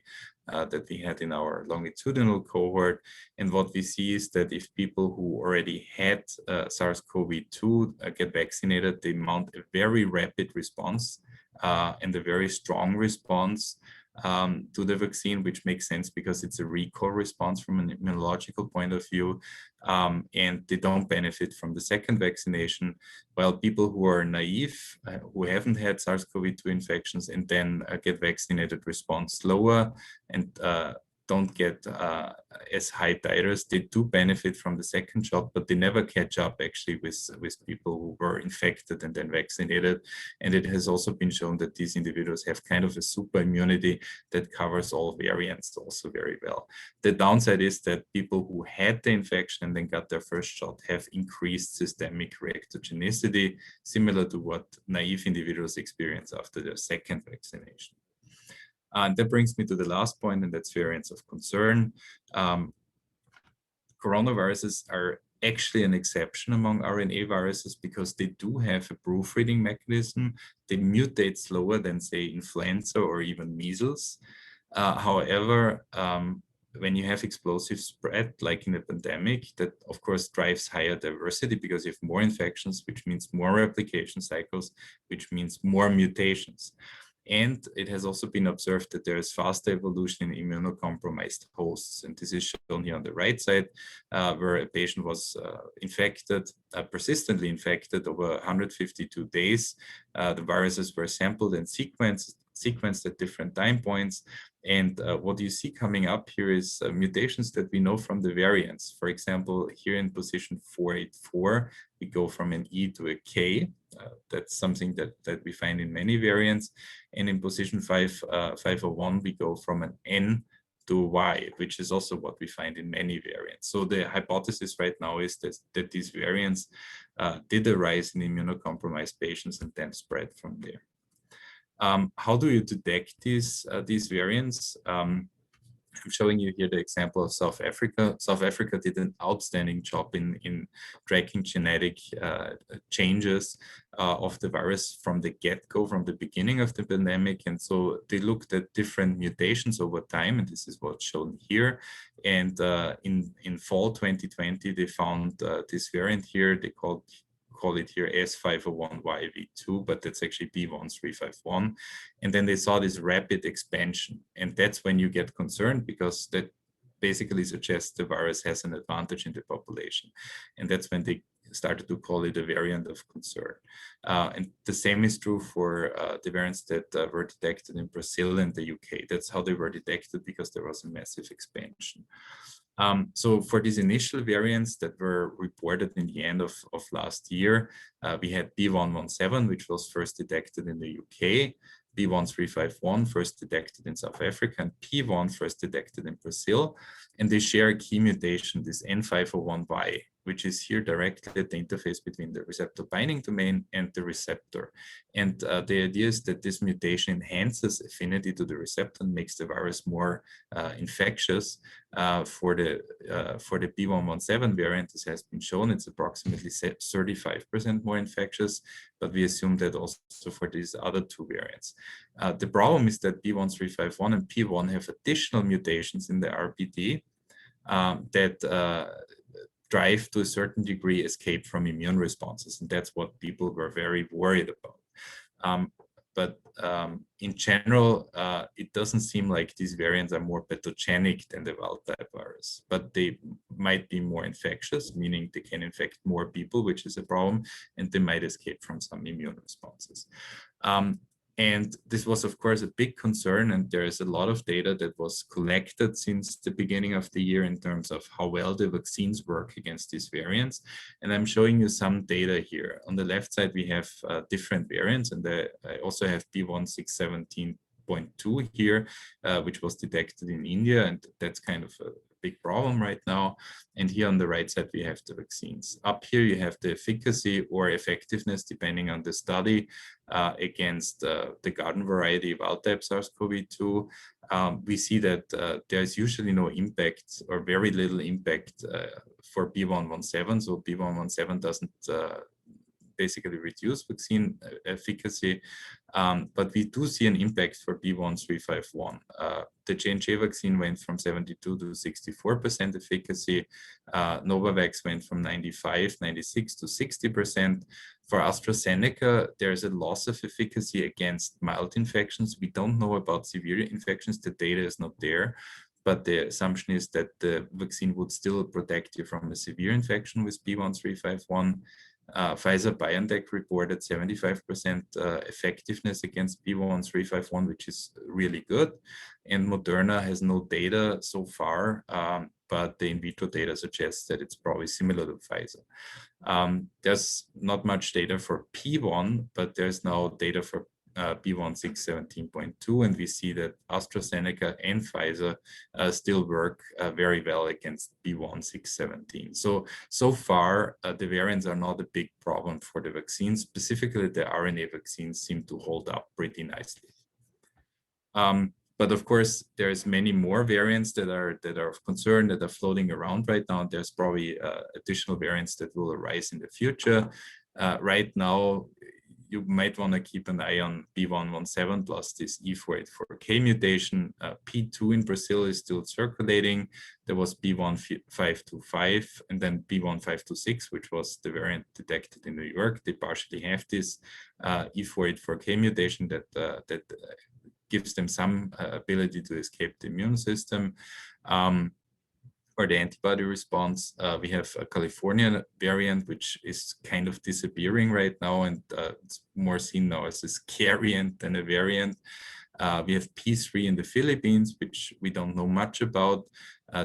[SPEAKER 6] that we had in our longitudinal cohort. And what we see is that if people who already had SARS-CoV-2 get vaccinated, they mount a very rapid response and a very strong response to the vaccine, which makes sense because it's a recall response from an immunological point of view, and they don't benefit from the second vaccination, while people who are naive, who haven't had SARS-CoV-2 infections and then get vaccinated, respond slower and don't get as high titers. They do benefit from the second shot, but they never catch up actually with people who were infected and then vaccinated. And it has also been shown that these individuals have kind of a super immunity that covers all variants also very well. The downside is that people who had the infection and then got their first shot have increased systemic reactogenicity, similar to what naive individuals experience after their second vaccination. And that brings me to the last point, and that's variants of concern. Coronaviruses are actually an exception among RNA viruses because they do have a proofreading mechanism. They mutate slower than, say, influenza or even measles. However, when you have explosive spread, like in a pandemic, that of course drives higher diversity because you have more infections, which means more replication cycles, which means more mutations. And it has also been observed that there is faster evolution in immunocompromised hosts. And this is shown here on the right side, where a patient was infected, persistently infected over 152 days. The viruses were sampled and sequenced at different time points. And what you see coming up here is mutations that we know from the variants. For example, here in position 484, we go from an E to a K. That's something that we find in many variants. And in position 501, we go from an N to Y, which is also what we find in many variants. So the hypothesis right now is that these variants did arise in immunocompromised patients and then spread from there. How do you detect these variants? I'm showing you here the example of South Africa. South Africa did an outstanding job in tracking genetic changes of the virus from the get-go, from the beginning of the pandemic. And so they looked at different mutations over time, and this is what's shown here. And in fall 2020, they found this variant here. They call it here S501YV2, but that's actually B1351. And then they saw this rapid expansion. And that's when you get concerned, because that basically suggests the virus has an advantage in the population. And that's when they started to call it a variant of concern. And the same is true for the variants that were detected in Brazil and the UK. That's how they were detected, because there was a massive expansion. So for these initial variants that were reported in the end of last year, we had B117, which was first detected in the UK, B1351 first detected in South Africa, and P1 first detected in Brazil. And they share a key mutation, this N501Y, which is here directly at the interface between the receptor binding domain and the receptor. And the idea is that this mutation enhances affinity to the receptor and makes the virus more infectious. For the B117 variant, this has been shown, it's approximately 35% more infectious, but we assume that also for these other two variants. The problem is that B1351 and P1 have additional mutations in the RBD that drive to a certain degree escape from immune responses. And that's what people were very worried about. But in general, it doesn't seem like these variants are more pathogenic than the wild type virus, but they might be more infectious, meaning they can infect more people, which is a problem, and they might escape from some immune responses. And this was, of course, a big concern, and there is a lot of data that was collected since the beginning of the year in terms of how well the vaccines work against these variants. And I'm showing you some data here. On the left side, we have different variants, and I also have B1617.2 here, which was detected in India, and that's kind of a big problem right now. And here on the right side, we have the vaccines. Up here, you have the efficacy or effectiveness, depending on the study, against the garden variety wild type SARS-CoV-2. We see that there's usually no impact or very little impact for B117. So B117 doesn't basically reduce vaccine efficacy, but we do see an impact for B1351. The J&J vaccine went from 72 to 64% efficacy. Novavax went from 96 to 60%. For AstraZeneca, there's a loss of efficacy against mild infections. We don't know about severe infections. The data is not there, but the assumption is that the vaccine would still protect you from a severe infection with B1351. Pfizer-BioNTech reported 75% effectiveness against B1351, which is really good. And Moderna has no data so far, but the in vitro data suggests that it's probably similar to Pfizer. There's not much data for P1, but there's now data for B1617.2, and we see that AstraZeneca and Pfizer still work very well against B1617. So far, the variants are not a big problem for the vaccines. Specifically, the RNA vaccines seem to hold up pretty nicely. But of course, there's many more variants that are of concern, that are floating around right now. There's probably additional variants that will arise in the future. Right now, you might want to keep an eye on B117 plus this E484K mutation. P2 in Brazil is still circulating. There was B1525 and then B1526, which was the variant detected in New York. They partially have this E484K mutation that gives them some ability to escape the immune system. For the antibody response, we have a California variant, which is kind of disappearing right now, and it's more seen now as a scariant than a variant. We have P3 in the Philippines, which we don't know much about.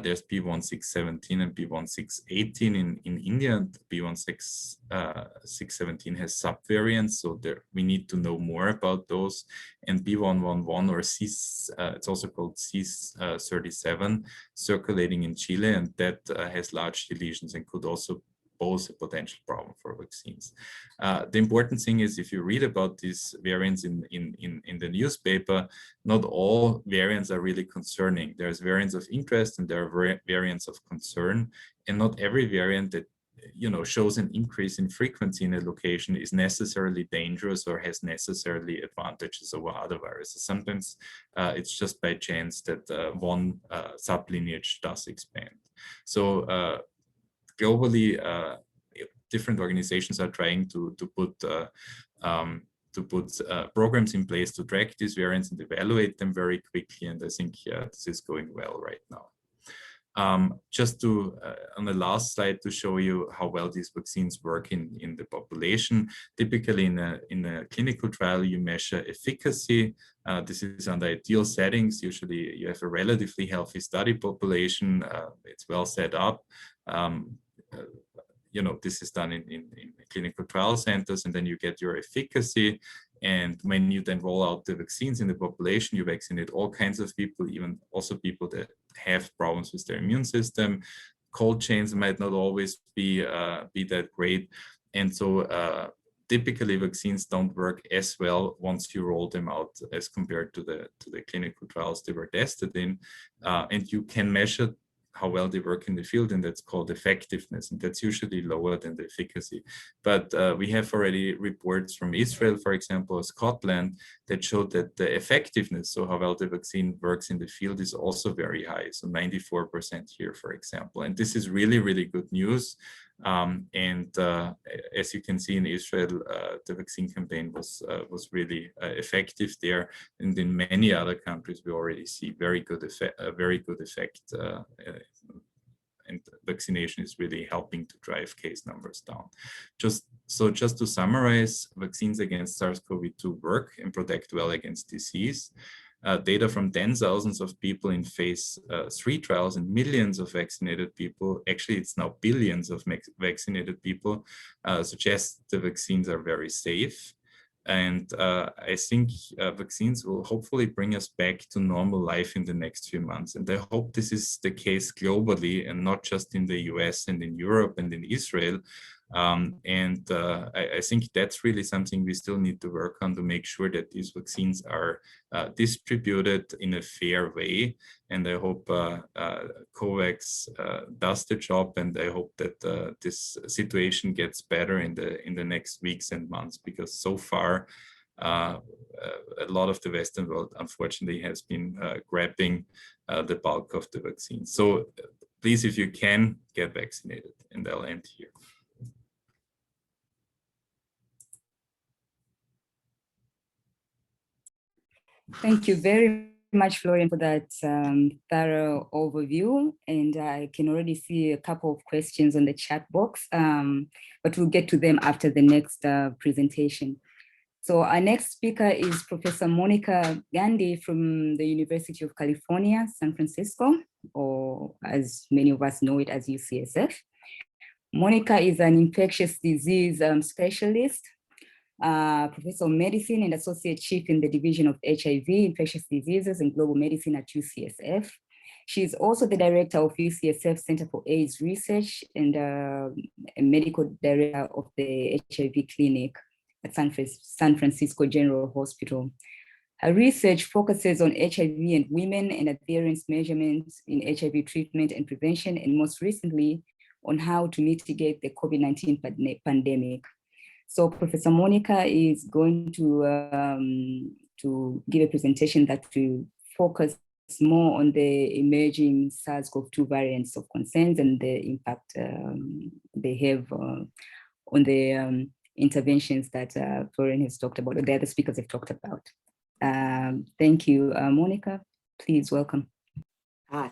[SPEAKER 6] There's B1617 and B1618 in India, and B1617 has subvariants, so we need to know more about those. And B111 or it's also called C37, circulating in Chile, and that has large deletions and could also pose a potential problem for vaccines. The important thing is, if you read about these variants in the newspaper, not all variants are really concerning. There's variants of interest and there are variants of concern, and not every variant that shows an increase in frequency in a location is necessarily dangerous or has necessarily advantages over other viruses. Sometimes it's just by chance that one sublineage does expand. So globally, different organizations are trying to put programs in place to track these variants and evaluate them very quickly. And I think this is going well right now. Just to, on the last slide, to show you how well these vaccines work in the population. Typically in a clinical trial, you measure efficacy. This is under ideal settings. Usually you have a relatively healthy study population. It's well set up. This is done in clinical trial centers, and then you get your efficacy. And when you then roll out the vaccines in the population, you vaccinate all kinds of people, even also people that have problems with their immune system. Cold chains might not always be that great. And so typically vaccines don't work as well once you roll them out as compared to the clinical trials they were tested in. And you can measure how well they work in the field, and that's called effectiveness, and that's usually lower than the efficacy. But we have already reports from Israel, for example, or Scotland, that showed that the effectiveness, so how well the vaccine works in the field, is also very high, so 94% here, for example. And this is really, really good news. As you can see in Israel, the vaccine campaign was really effective there, and in many other countries we already see very good effect, and vaccination is really helping to drive case numbers down. Just to summarize, vaccines against SARS-CoV-2 work and protect well against disease. Data from 10,000s of people in phase 3 trials and millions of vaccinated people, actually it's now billions of vaccinated people, suggests the vaccines are very safe. And I think vaccines will hopefully bring us back to normal life in the next few months. And I hope this is the case globally and not just in the US and in Europe and in Israel. I think that's really something we still need to work on, to make sure that these vaccines are distributed in a fair way. And I hope COVAX does the job, and I hope that this situation gets better in the next weeks and months, because so far a lot of the Western world, unfortunately, has been grabbing the bulk of the vaccine. So please, if you can, get vaccinated, and I'll end here.
[SPEAKER 5] Thank you very much, Florian, for that thorough overview. And I can already see a couple of questions on the chat box, but we'll get to them after the next presentation. So our next speaker is Professor Monica Gandhi from the University of California, San Francisco, or as many of us know it as UCSF. Monica is an infectious disease specialist, Professor of Medicine and Associate Chief in the Division of HIV, Infectious Diseases and Global Medicine at UCSF. She is also the Director of UCSF Center for AIDS Research and a Medical Director of the HIV Clinic at San Francisco General Hospital. Her research focuses on HIV and women and adherence measurements in HIV treatment and prevention, and most recently on how to mitigate the COVID-19 pandemic. So Professor Monica is going to give a presentation that will focus more on the emerging SARS-CoV-2 variants of concerns and the impact they have on the interventions that Florian has talked about, or the other speakers have talked about. Thank you, Monica. Please welcome.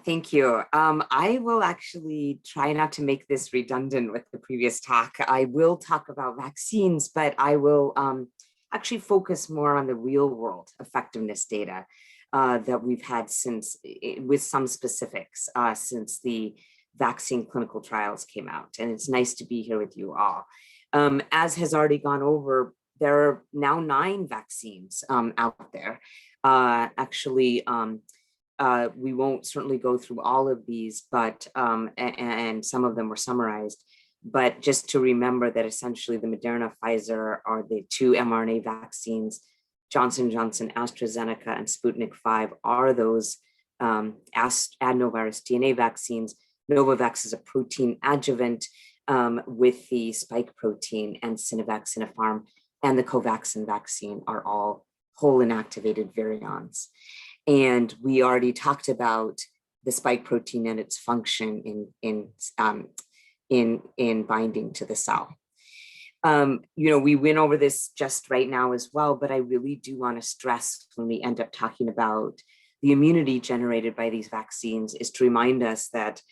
[SPEAKER 7] Thank you. I will actually try not to make this redundant with the previous talk. I will talk about vaccines, but I will actually focus more on the real world effectiveness data that we've had since, with some specifics, since the vaccine clinical trials came out. And it's nice to be here with you all. As has already gone over, there are now 9 vaccines out there. We won't certainly go through all of these, but and some of them were summarized. But just to remember that essentially the Moderna, Pfizer are the two mRNA vaccines. Johnson & Johnson, AstraZeneca, and Sputnik 5 are those adenovirus DNA vaccines. Novavax is a protein adjuvant with the spike protein, and Sinovac, Sinopharm, and the Covaxin vaccine are all whole inactivated virions. And we already talked about the spike protein and its function in binding to the cell. We went over this just right now as well, but I really do want to stress when we end up talking about the immunity generated by these vaccines is to remind us that,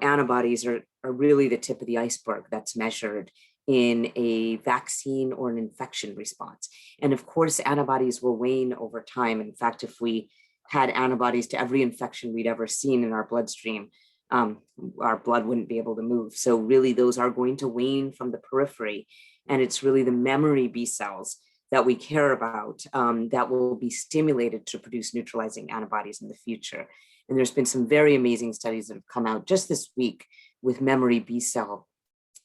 [SPEAKER 7] antibodies are really the tip of the iceberg that's measured in a vaccine or an infection response. And of course, antibodies will wane over time. In fact, if we had antibodies to every infection we'd ever seen in our bloodstream, our blood wouldn't be able to move. So really those are going to wane from the periphery. And it's really the memory B cells that we care about that will be stimulated to produce neutralizing antibodies in the future. And there's been some very amazing studies that have come out just this week with memory B cell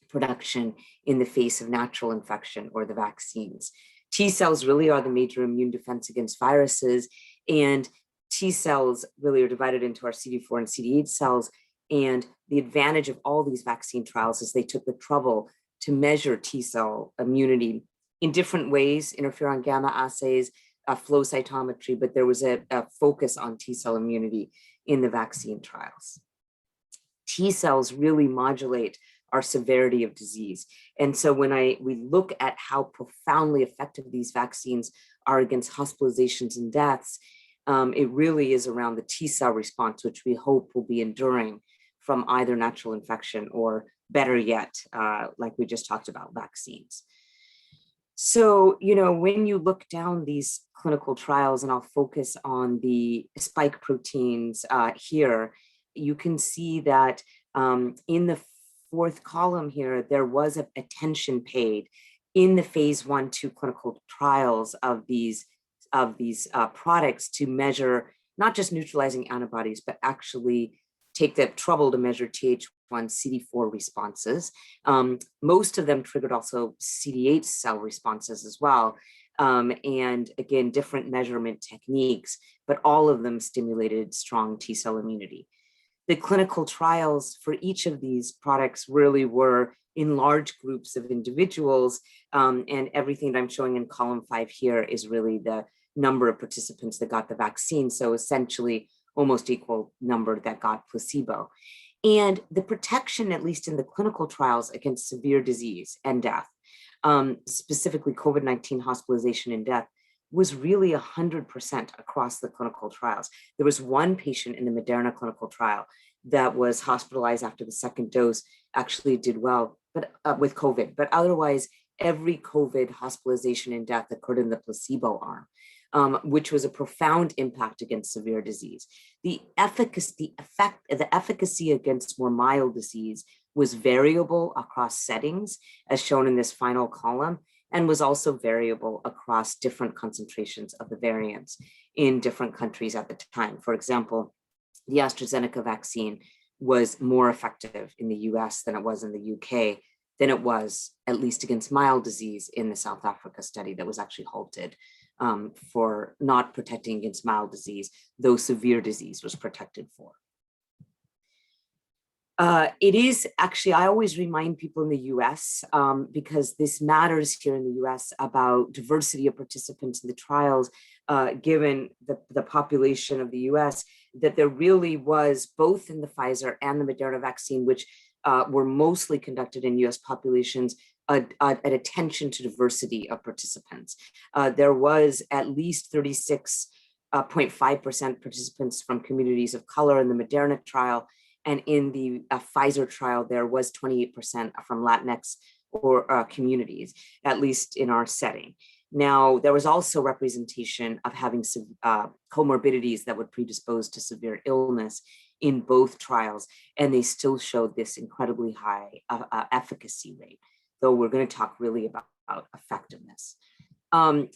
[SPEAKER 7] production in the face of natural infection or the vaccines. T cells really are the major immune defense against viruses, and T cells really are divided into our CD4 and CD8 cells. And the advantage of all these vaccine trials is they took the trouble to measure T cell immunity in different ways, interferon gamma assays, flow cytometry, but there was a focus on T cell immunity in the vaccine trials. T cells really modulate our severity of disease. And so when we look at how profoundly effective these vaccines are against hospitalizations and deaths, it really is around the T cell response, which we hope will be enduring from either natural infection or better yet, like we just talked about, vaccines. So, when you look down these clinical trials, and I'll focus on the spike proteins here, you can see that in the fourth column here, there was attention paid in the phase 1-2 clinical trials of these products to measure not just neutralizing antibodies, but actually take the trouble to measure Th1 CD4 responses. Most of them triggered also CD8 cell responses as well. And again, different measurement techniques, but all of them stimulated strong T cell immunity. The clinical trials for each of these products really were in large groups of individuals, and everything that I'm showing in column 5 here is really the number of participants that got the vaccine. So essentially almost equal number that got placebo. And the protection, at least in the clinical trials, against severe disease and death, specifically COVID-19 hospitalization and death, was really 100% across the clinical trials. There was one patient in the Moderna clinical trial that was hospitalized after the second dose, actually did well, but with COVID, but otherwise every COVID hospitalization and death occurred in the placebo arm, which was a profound impact against severe disease. The efficacy against more mild disease was variable across settings, as shown in this final column, and was also variable across different concentrations of the variants in different countries at the time. For example, the AstraZeneca vaccine was more effective in the US than it was in the UK, than it was, at least against mild disease, in the South Africa study that was actually halted for not protecting against mild disease, though severe disease was protected for. It is actually, I always remind people in the US, because this matters here in the US, about diversity of participants in the trials, given the population of the US, that there really was, both in the Pfizer and the Moderna vaccine, which were mostly conducted in US populations, an attention to diversity of participants. There was at least 36.5% participants from communities of color in the Moderna trial, and in the Pfizer trial, there was 28% from Latinx or communities, at least in our setting. Now, there was also representation of having comorbidities that would predispose to severe illness in both trials, and they still showed this incredibly high efficacy rate, though we're going to talk really about effectiveness. And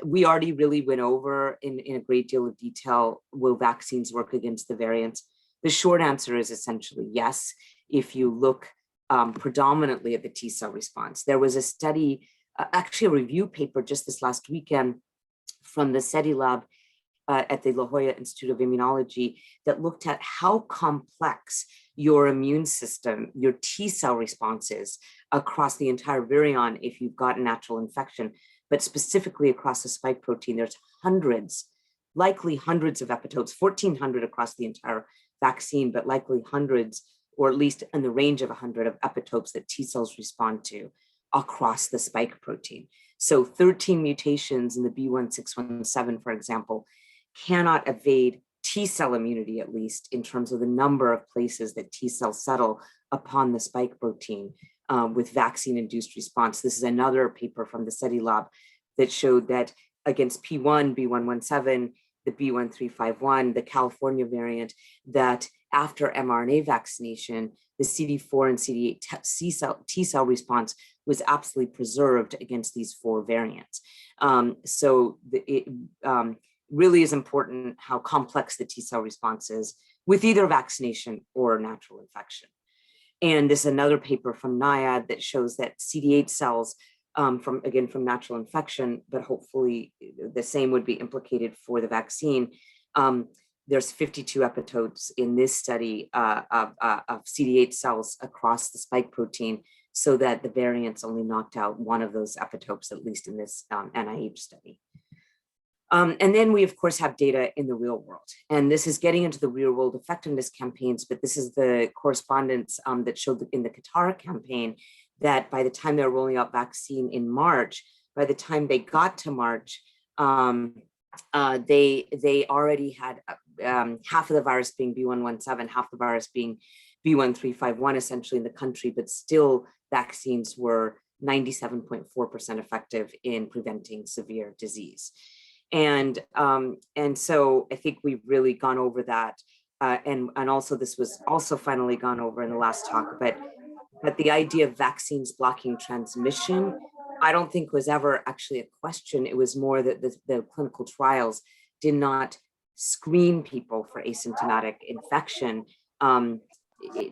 [SPEAKER 7] we already really went over in a great deal of detail, will vaccines work against the variants? The short answer is essentially yes. If you look predominantly at the T cell response. There was a study, actually a review paper just this last weekend from the SETI lab at the La Jolla Institute of Immunology that looked at how complex your immune system, your T cell responses across the entire virion if you've got a natural infection, but specifically across the spike protein. There's hundreds, likely hundreds of epitopes, 1,400 across the entire vaccine, but likely hundreds, or at least in the range of 100 of epitopes that T cells respond to across the spike protein. So 13 mutations in the B1617, for example, cannot evade T cell immunity, at least in terms of the number of places that T cells settle upon the spike protein with vaccine-induced response. This is another paper from the SETI lab that showed that against P1, B117, the B1351, the California variant, that after mRNA vaccination, the CD4 and CD8 T cell response was absolutely preserved against these 4 variants. So it really is important how complex the T cell response is with either vaccination or natural infection. And this is another paper from NIAID that shows that CD8 cells from natural infection, but hopefully the same would be implicated for the vaccine. There's 52 epitopes in this study of CD8 cells across the spike protein, so that the variants only knocked out one of those epitopes, at least in this NIH study. And then we, of course, have data in the real world. And this is getting into the real world effectiveness campaigns, but this is the correspondence that showed in the Qatar campaign that by the time they're rolling out vaccine in March, by the time they got to March, they already had half of the virus being B117, half the virus being B1351 essentially in the country, but still vaccines were 97.4% effective in preventing severe disease. And so I think we've really gone over that. And also this was also finally gone over in the last talk, but the idea of vaccines blocking transmission, I don't think was ever actually a question. It was more that the clinical trials did not screen people for asymptomatic infection.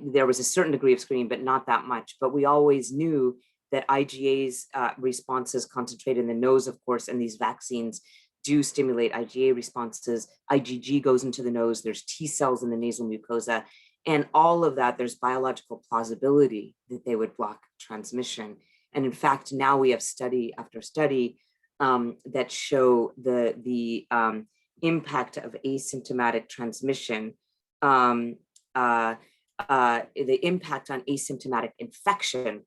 [SPEAKER 7] There was a certain degree of screening, but not that much. But we always knew that IgA's responses concentrate in the nose, of course, and these vaccines do stimulate IgA responses. IgG goes into the nose. There's T cells in the nasal mucosa. And all of that, there's biological plausibility that they would block transmission. And in fact, now we have study after study that show the impact of asymptomatic transmission, the impact on asymptomatic infection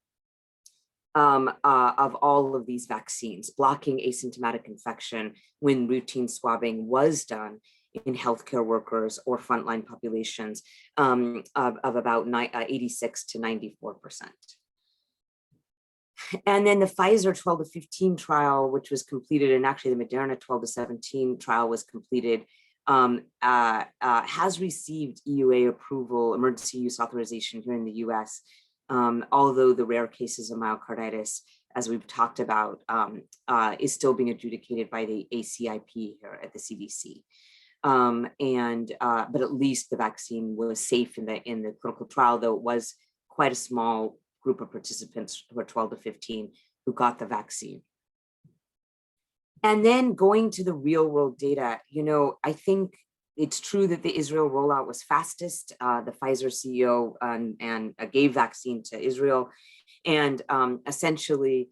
[SPEAKER 7] of all of these vaccines, blocking asymptomatic infection when routine swabbing was done in healthcare workers or frontline populations of about 86 to 94%. And then the Pfizer 12 to 15 trial, which was completed, and actually the Moderna 12 to 17 trial was completed, has received EUA approval, emergency use authorization here in the US, although the rare cases of myocarditis, as we've talked about, is still being adjudicated by the ACIP here at the CDC. But at least the vaccine was safe in the clinical trial, though it was quite a small group of participants who are 12 to 15 who got the vaccine. And then going to the real world data, I think it's true that the Israel rollout was fastest. The Pfizer CEO and gave vaccine to Israel. And essentially,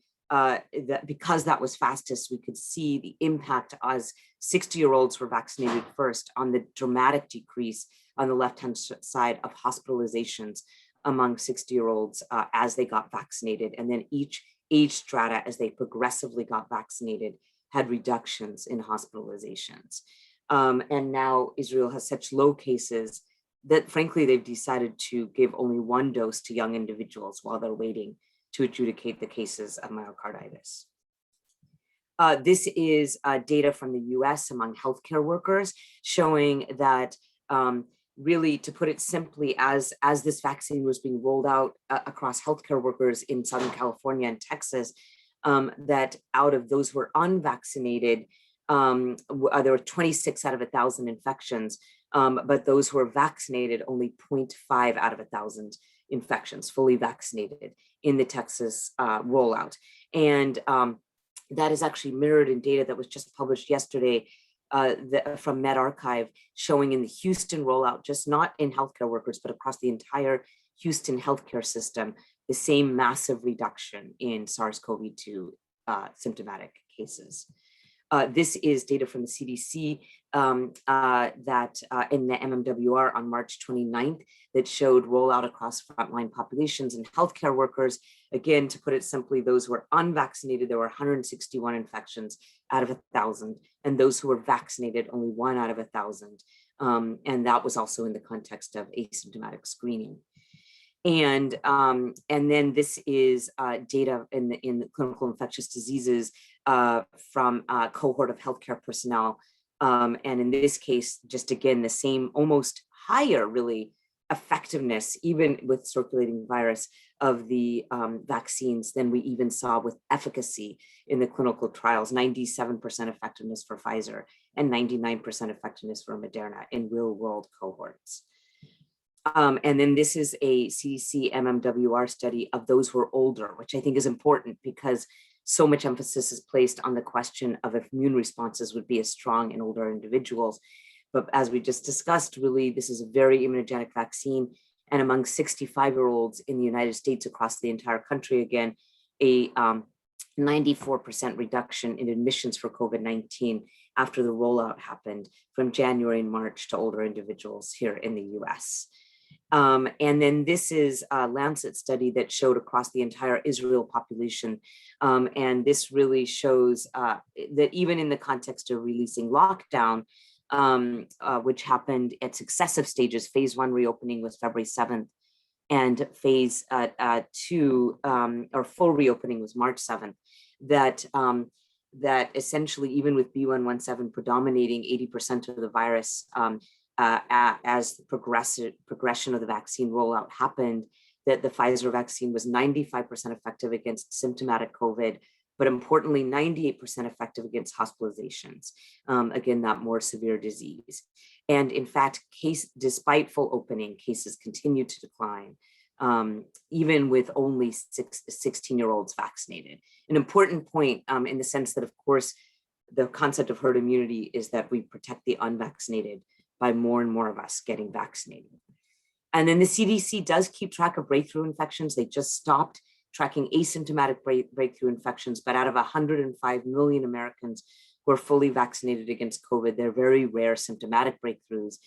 [SPEAKER 7] because that was fastest, we could see the impact as 60-year-olds were vaccinated first on the dramatic decrease on the left-hand side of hospitalizations among 60-year-olds as they got vaccinated. And then each age strata, as they progressively got vaccinated, had reductions in hospitalizations. And now Israel has such low cases that frankly, they've decided to give only one dose to young individuals while they're waiting to adjudicate the cases of myocarditis. This is data from the US among healthcare workers showing that really, to put it simply, as this vaccine was being rolled out across healthcare workers in Southern California and Texas, that out of those who were unvaccinated, there were 26 out of 1,000 infections, but those who were vaccinated, only 0.5 out of 1,000 infections, fully vaccinated in the Texas rollout. And that is actually mirrored in data that was just published yesterday from medRxiv, showing in the Houston rollout, just not in healthcare workers, but across the entire Houston healthcare system, the same massive reduction in SARS-CoV-2 symptomatic cases. This is data from the CDC that in the MMWR on March 29th that showed rollout across frontline populations and healthcare workers. Again, to put it simply, those who were unvaccinated, there were 161 infections out of 1,000, and those who were vaccinated, only 1 out of 1,000. And that was also in the context of asymptomatic screening. And then this is data in the clinical infectious diseases from a cohort of healthcare personnel. And in this case, just again, the same, almost higher really effectiveness, even with circulating virus of the vaccines than we even saw with efficacy in the clinical trials, 97% effectiveness for Pfizer and 99% effectiveness for Moderna in real world cohorts. And then this is a CDC MMWR study of those who are older, which I think is important because so much emphasis is placed on the question of if immune responses would be as strong in older individuals. But as we just discussed, really, this is a very immunogenic vaccine. And among 65-year-olds in the United States across the entire country, again, a 94% reduction in admissions for COVID-19 after the rollout happened from January and March to older individuals here in the US. And then this is a Lancet study that showed across the entire Israel population. And this really shows that even in the context of releasing lockdown, which happened at successive stages, phase 1 reopening was February 7th, and phase 2 or full reopening was March 7th, that essentially even with B117 predominating 80% of the virus, as the progression of the vaccine rollout happened, that the Pfizer vaccine was 95% effective against symptomatic COVID, but importantly, 98% effective against hospitalizations, again, that more severe disease. And in fact, despite full opening, cases continue to decline, even with only 16-year-olds vaccinated. An important point in the sense that, of course, the concept of herd immunity is that we protect the unvaccinated by more and more of us getting vaccinated. And then the CDC does keep track of breakthrough infections. They just stopped tracking asymptomatic breakthrough infections, but out of 105 million Americans who are fully vaccinated against COVID, they're very rare symptomatic breakthroughs.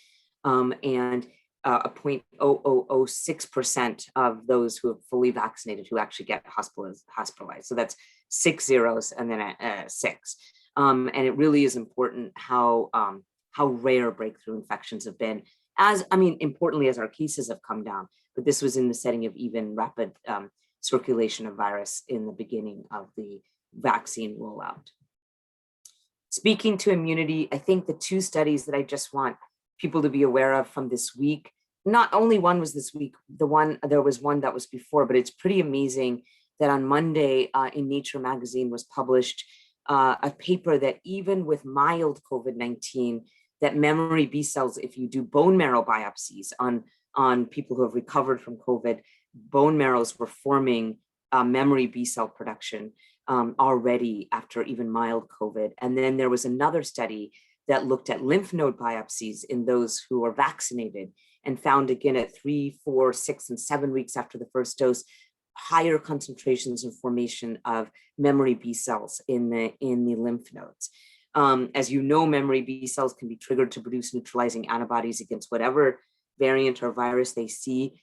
[SPEAKER 7] And a 0.0006% of those who are fully vaccinated who actually get hospitalized. So that's 6 zeros and then a 6. And it really is important how rare breakthrough infections have been, importantly, as our cases have come down, but this was in the setting of even rapid circulation of virus in the beginning of the vaccine rollout. Speaking to immunity, I think the 2 studies that I just want people to be aware of from this week, not only one was this week, there was one that was before, but it's pretty amazing that on Monday in Nature magazine was published a paper that even with mild COVID-19, that memory B cells, if you do bone marrow biopsies on people who have recovered from COVID, bone marrows were forming memory B cell production already after even mild COVID. And then there was another study that looked at lymph node biopsies in those who are vaccinated and found again at 3, 4, 6, and 7 weeks after the first dose, higher concentrations and formation of memory B cells in the lymph nodes. As you know, memory B cells can be triggered to produce neutralizing antibodies against whatever variant or virus they see.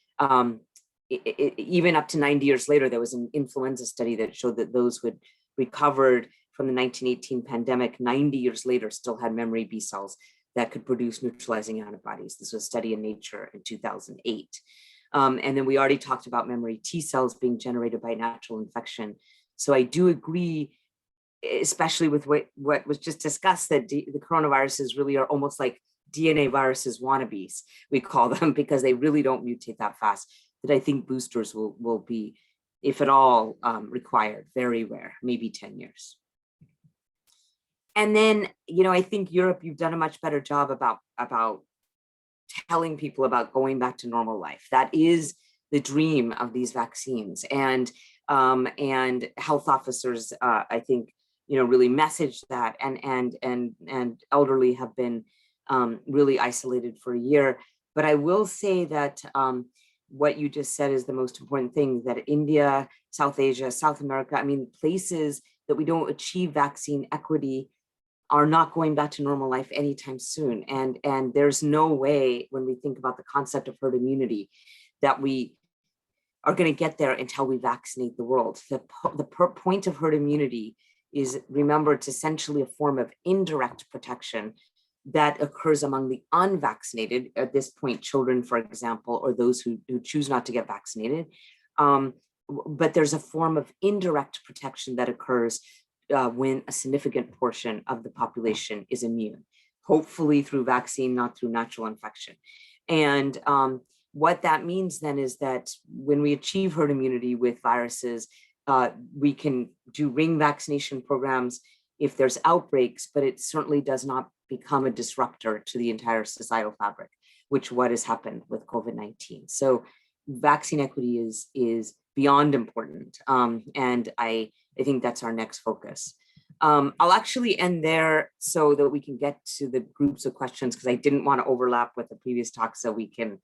[SPEAKER 7] Even up to 90 years later, there was an influenza study that showed that those who had recovered from the 1918 pandemic, 90 years later, still had memory B cells that could produce neutralizing antibodies. This was a study in Nature in 2008. And then we already talked about memory T cells being generated by natural infection. So I do agree, especially with what was just discussed, that the coronaviruses really are almost like DNA viruses wannabes, we call them, because they really don't mutate that fast, that I think boosters will be, if at all, required, very rare, maybe 10 years. And then, I think Europe, you've done a much better job about telling people about going back to normal life. That is the dream of these vaccines. And health officers, I think, really messaged that, and elderly have been really isolated for a year. But I will say that what you just said is the most important thing, that India, South Asia, South America, I mean, places that we don't achieve vaccine equity are not going back to normal life anytime soon. And there's no way, when we think about the concept of herd immunity, that we are going to get there until we vaccinate the world. The point of herd immunity is, remember, it's essentially a form of indirect protection that occurs among the unvaccinated, at this point, children, for example, or those who choose not to get vaccinated. But there's a form of indirect protection that occurs when a significant portion of the population is immune, hopefully through vaccine, not through natural infection. And what that means then is that when we achieve herd immunity with viruses, we can do ring vaccination programs if there's outbreaks, but it certainly does not become a disruptor to the entire societal fabric, which what has happened with COVID-19. So vaccine equity is beyond important. And I think that's our next focus. I'll actually end there so that we can get to the groups of questions, because I didn't want to overlap with the previous talk, so we can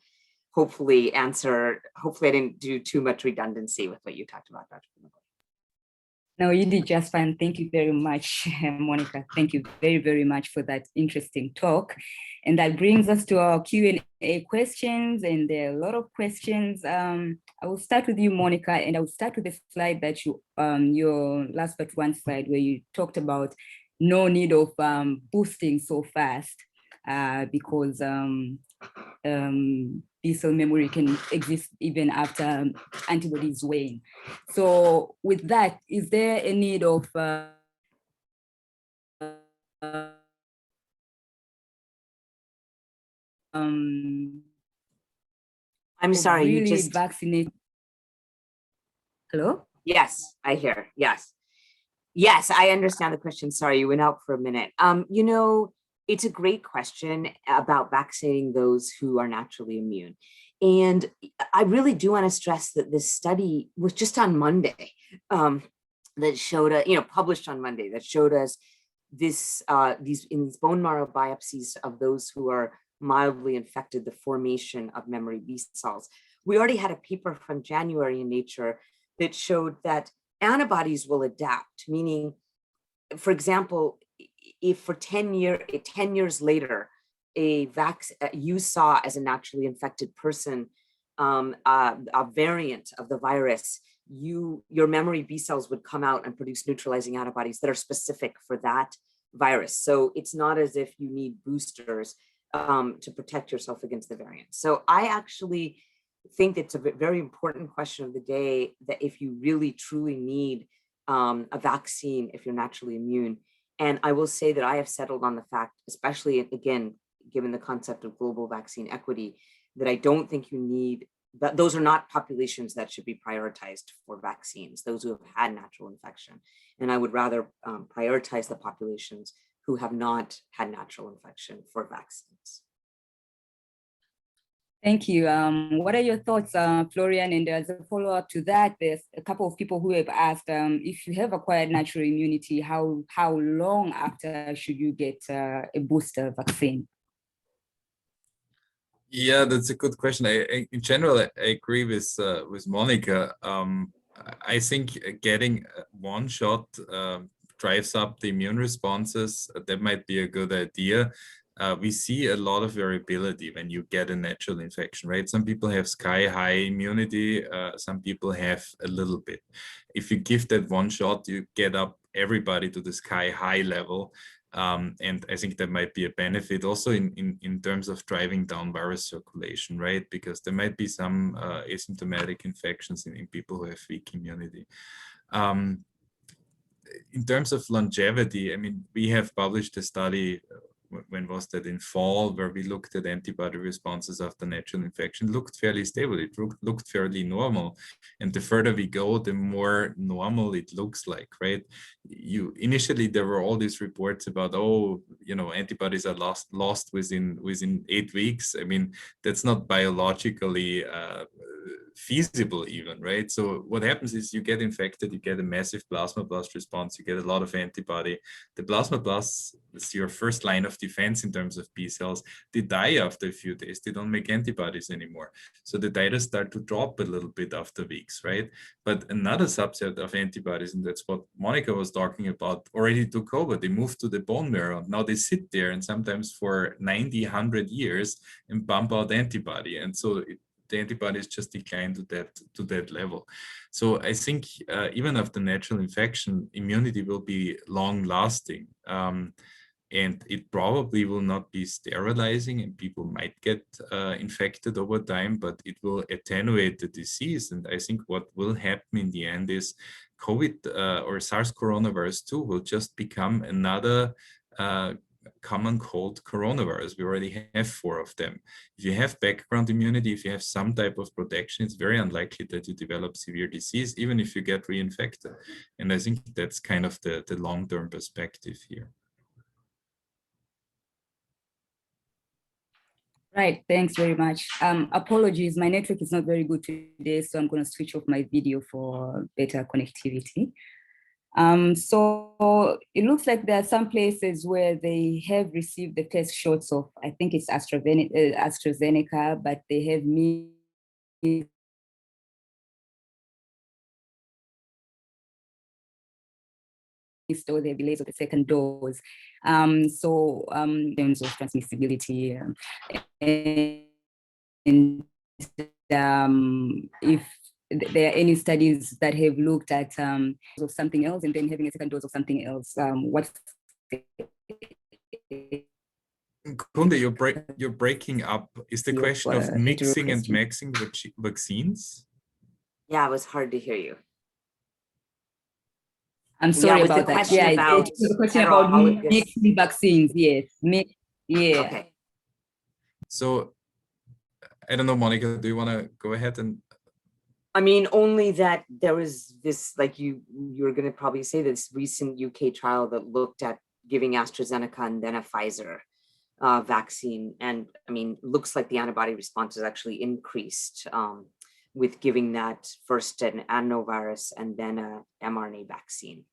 [SPEAKER 7] hopefully answer. Hopefully I didn't do too much redundancy with what you talked about, Dr. Kumar.
[SPEAKER 5] No, you did just fine. Thank you very much, Monica. Thank you very, very much for that interesting talk. And that brings us to our Q&A questions, and there are a lot of questions. I will start with you, Monica, and I will start with the slide that you, your last but one slide, where you talked about no need of boosting so fast because B-cell memory can exist even after antibodies wane. So with that, is there a need of
[SPEAKER 7] I'm sorry,
[SPEAKER 5] really
[SPEAKER 7] you just
[SPEAKER 5] vaccinate? Hello?
[SPEAKER 7] Yes, I hear. Yes. Yes, I understand the question. Sorry, you went out for a minute. You know, it's a great question about vaccinating those who are naturally immune. And I really do want to stress that this study was just on Monday that showed, published on Monday, that showed us this, these bone marrow biopsies of those who are mildly infected, the formation of memory B cells. We already had a paper from January in Nature that showed that antibodies will adapt, meaning, for example, if for 10 years later, you saw as a naturally infected person a variant of the virus, your memory B cells would come out and produce neutralizing antibodies that are specific for that virus. So it's not as if you need boosters to protect yourself against the variant. So I actually think it's a very important question of the day, that if you really truly need a vaccine, if you're naturally immune. And I will say that I have settled on the fact, especially again, given the concept of global vaccine equity, that I don't think you need, that those are not populations that should be prioritized for vaccines, those who have had natural infection. And I would rather prioritize the populations who have not had natural infection for vaccines.
[SPEAKER 5] Thank you. What are your thoughts, Florian? And as a follow-up to that, there's a couple of people who have asked, if you have acquired natural immunity, how long after should you get a booster vaccine?
[SPEAKER 6] Yeah, that's a good question. In general, I agree with Monica. I think getting one shot drives up the immune responses. That might be a good idea. We see a lot of variability when you get a natural infection, right? Some people have sky-high immunity, some people have a little bit. If you give that one shot, you get up everybody to the sky-high level. And I think that might be a benefit also in terms of driving down virus circulation, right? Because there might be some asymptomatic infections in people who have weak immunity. In terms of longevity, I mean, we have published a study, when was that, in fall, where we looked at antibody responses after natural infection. It looked fairly stable, it looked fairly normal. And the further we go, the more normal it looks like, right? Initially, there were all these reports about, oh, antibodies are lost within 8 weeks. I mean, that's not biologically feasible even, right? So what happens is you get infected, you get a massive plasmablast response, you get a lot of antibody. The plasmablasts is your first line of defense in terms of B cells. They die after a few days. They don't make antibodies anymore. So the titers start to drop a little bit after weeks, right? But another subset of antibodies, and that's what Monica was talking about, already took over. They moved to the bone marrow. Now they sit there and sometimes for 90, 100 years and pump out antibody. And so the antibodies just decline to that level. So I think even after natural infection, immunity will be long lasting. And it probably will not be sterilizing, and people might get infected over time, but it will attenuate the disease. And I think what will happen in the end is COVID or SARS coronavirus 2 will just become another common cold coronavirus. We already have 4 of them. If you have background immunity, if you have some type of protection, it's very unlikely that you develop severe disease, even if you get reinfected. And I think that's kind of the long-term perspective here.
[SPEAKER 5] Right, thanks very much. Apologies, my network is not very good today, so I'm going to switch off my video for better connectivity. So it looks like there are some places where they have received the first shots of, I think it's AstraZeneca, but they have missed or they have delays of the second dose. In terms of transmissibility, and if there are any studies that have looked at of something else and then having a second dose of something else, what's
[SPEAKER 6] Kunde, you're breaking up. Is the question of mixing and maxing vaccines?
[SPEAKER 7] Yeah, it was hard to hear you.
[SPEAKER 5] I'm sorry about that. Yeah, it's a question about mixing vaccines. Yes. Yeah.
[SPEAKER 7] Okay.
[SPEAKER 6] So I don't know, Monica, do you want to go ahead and?
[SPEAKER 7] I mean, only that there was this, like you're going to probably say, this recent UK trial that looked at giving AstraZeneca and then a Pfizer vaccine. And I mean, looks like the antibody response is actually increased with giving that first an adenovirus and then a mRNA vaccine.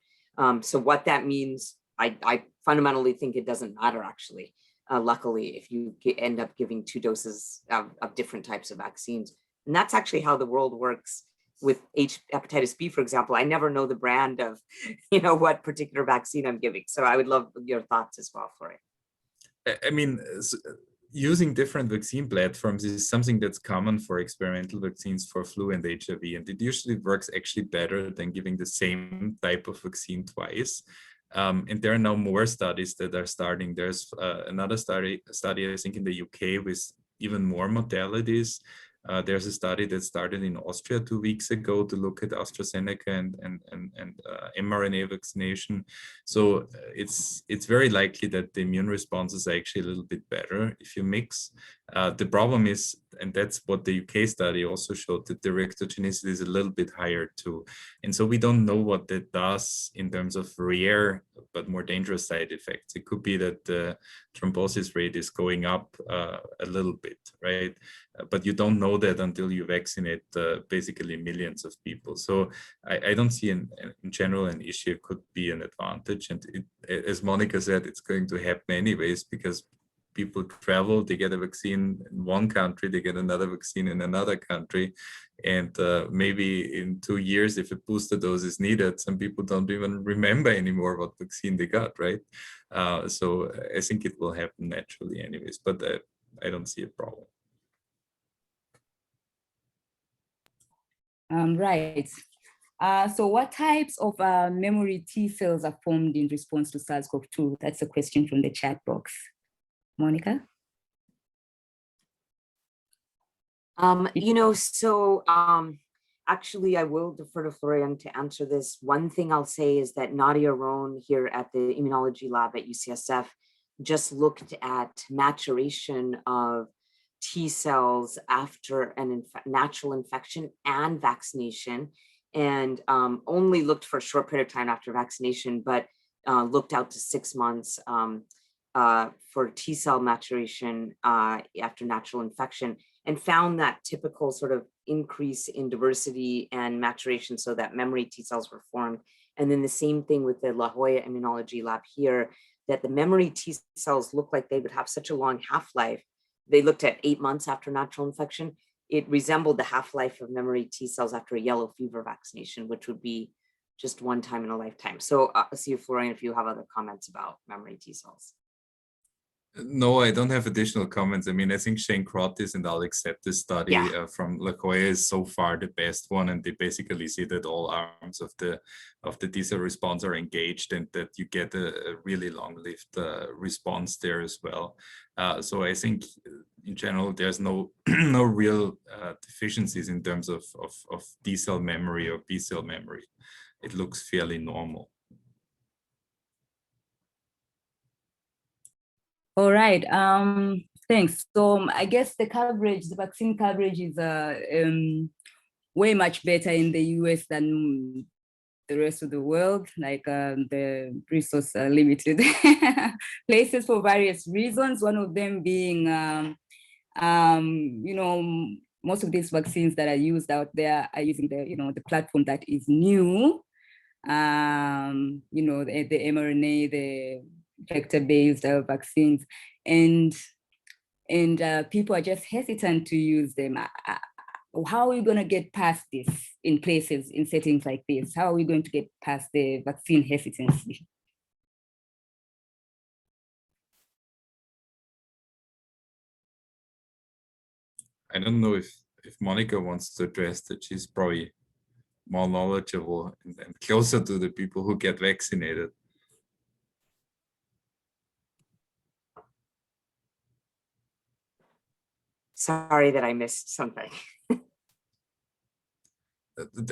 [SPEAKER 7] So what that means, I fundamentally think it doesn't matter actually. Luckily, if you end up giving 2 doses of different types of vaccines. And that's actually how the world works with hepatitis B, for example. I never know the brand of, what particular vaccine I'm giving. So I would love your thoughts as well for it.
[SPEAKER 6] I mean, using different vaccine platforms is something that's common for experimental vaccines for flu and HIV. And it usually works actually better than giving the same type of vaccine twice. And there are now more studies that are starting. There's another study, I think, in the UK with even more modalities. There's a study that started in Austria 2 weeks ago to look at AstraZeneca and mRNA vaccination. So it's very likely that the immune responses are actually a little bit better if you mix. The problem is, and that's what the UK study also showed, that the reactogenicity is a little bit higher too. And so we don't know what that does in terms of rare but more dangerous side effects. It could be that the thrombosis rate is going up a little bit, right? But you don't know that until you vaccinate basically millions of people. So I don't see in general an issue. It could be an advantage. And as Monica said, it's going to happen anyways, because people travel, they get a vaccine in one country, they get another vaccine in another country. And maybe in 2 years, if a booster dose is needed, some people don't even remember anymore what vaccine they got, right? So I think it will happen naturally anyways, but I don't see a problem.
[SPEAKER 5] Right. So what types of memory T cells are formed in response to SARS-CoV-2? That's a question from the chat box. Monica?
[SPEAKER 7] Actually, I will defer to Florian to answer this. One thing I'll say is that Nadia Rohn here at the immunology lab at UCSF just looked at maturation of T cells after an natural infection and vaccination, and only looked for a short period of time after vaccination, but looked out to 6 months for T cell maturation after natural infection, and found that typical sort of increase in diversity and maturation so that memory T cells were formed. And then the same thing with the La Jolla Immunology Lab here, that the memory T cells look like they would have such a long half-life. They looked at 8 months after natural infection. It resembled the half-life of memory T cells after a yellow fever vaccination, which would be just one time in a lifetime. So see you, Florian, if you have other comments about memory T cells.
[SPEAKER 6] No, I don't have additional comments. I mean, I think Shane Crottis and Alex Septis study from La Jolla is so far the best one, and they basically see that all arms of the T cell response are engaged, and that you get a really long-lived response there as well. So I think in general there's no no real deficiencies in terms of T cell memory or B cell memory. It looks fairly normal.
[SPEAKER 5] All right, thanks. So I guess the vaccine coverage is way much better in the US than the rest of the world, like the resource limited places for various reasons. One of them being, you know, most of these vaccines that are used out there are using the, you know, the platform that is new, you know, the mRNA, the vector-based vaccines, and people are just hesitant to use them. How are we going to get past this in settings like this? How are we going to get past the vaccine hesitancy?
[SPEAKER 6] I don't know if Monica wants to address that. She's probably more knowledgeable and closer to the people who get vaccinated.
[SPEAKER 7] Sorry that I missed something.
[SPEAKER 5] I was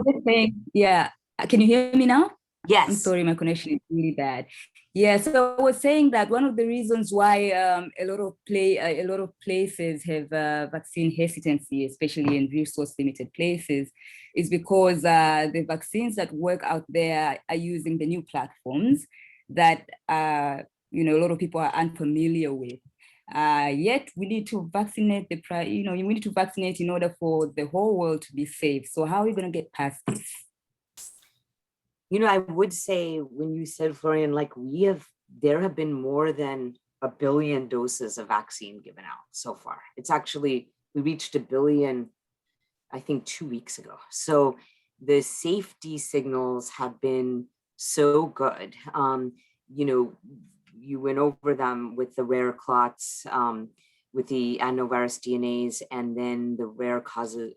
[SPEAKER 5] just saying, can you hear me now?
[SPEAKER 7] Yes.
[SPEAKER 5] I'm sorry, my connection is really bad. Yeah, so I was saying that one of the reasons why a lot of places have vaccine hesitancy, especially in resource-limited places, is because the vaccines that work out there are using the new platforms that you know, a lot of people are unfamiliar with. Yet we need to vaccinate we need to vaccinate in order for the whole world to be safe. So how are we going to get past this?
[SPEAKER 7] You know, I would say when you said, Florian, like there have been more than 1 billion doses of vaccine given out so far. It's actually, we reached 1 billion, I think 2 weeks ago. So the safety signals have been so good. You know, you went over them with the rare clots, with the adenovirus DNAs, and then the rare causes.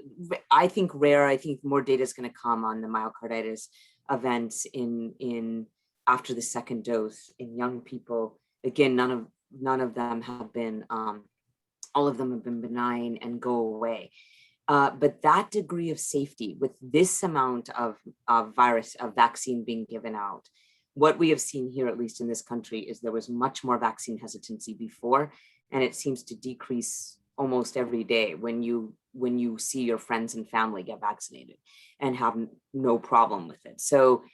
[SPEAKER 7] I think more data is going to come on the myocarditis events in after the second dose in young people. Again, none of them have been, all of them have been benign and go away. But that degree of safety with this amount of vaccine being given out, what we have seen here, at least in this country, is there was much more vaccine hesitancy before, and it seems to decrease almost every day when you see your friends and family get vaccinated and have no problem with it. So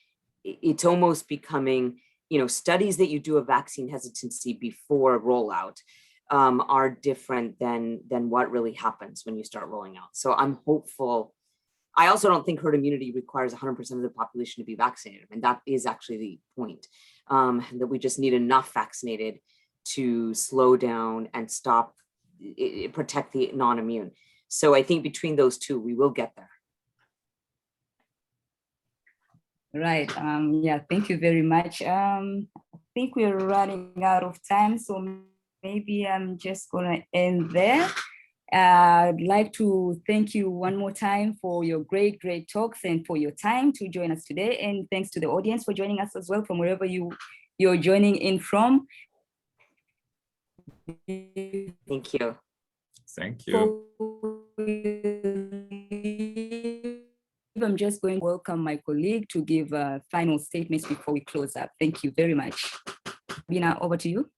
[SPEAKER 7] it's almost becoming, you know, studies that you do of vaccine hesitancy before rollout are different than what really happens when you start rolling out. So I'm hopeful. I also don't think herd immunity requires 100% of the population to be vaccinated. And that is actually the point, that we just need enough vaccinated to slow down and stop, protect the non-immune. So I think between those two, we will get there.
[SPEAKER 5] Right. Yeah, thank you very much. I think we're running out of time, so maybe I'm just gonna end there. I'd like to thank you one more time for your great talks and for your time to join us today. And thanks to the audience for joining us as well from wherever you're joining in from.
[SPEAKER 7] Thank you.
[SPEAKER 6] Thank you.
[SPEAKER 5] I'm just going to welcome my colleague to give final statements before we close up. Thank you very much. Bina, over to you.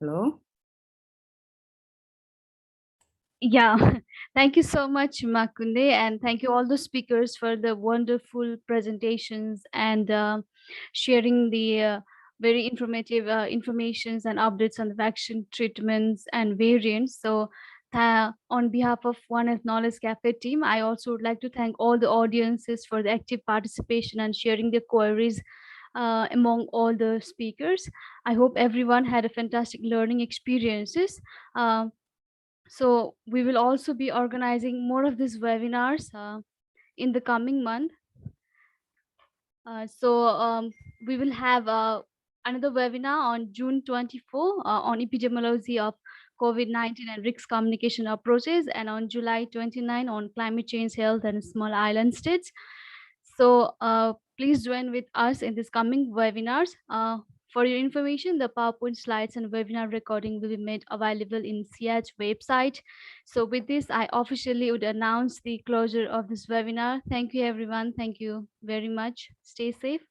[SPEAKER 5] Hello?
[SPEAKER 8] Yeah, Thank you so much, Makunde, and thank you all the speakers for the wonderful presentations and sharing the very informative informations and updates on the vaccine treatments and variants. So on behalf of One Health Knowledge Cafe team, I also would like to thank all the audiences for the active participation and sharing their queries among all the speakers. I hope everyone had a fantastic learning experiences. So we will also be organizing more of these webinars in the coming month. We will have another webinar on June 24 on epidemiology of COVID-19 and risk communication approaches, and on July 29 on climate change, health, and small island states. So please join with us in this coming webinars. For your information, the PowerPoint slides and webinar recording will be made available in CH website. So with this, I officially would announce the closure of this webinar. Thank you, everyone. Thank you very much. Stay safe.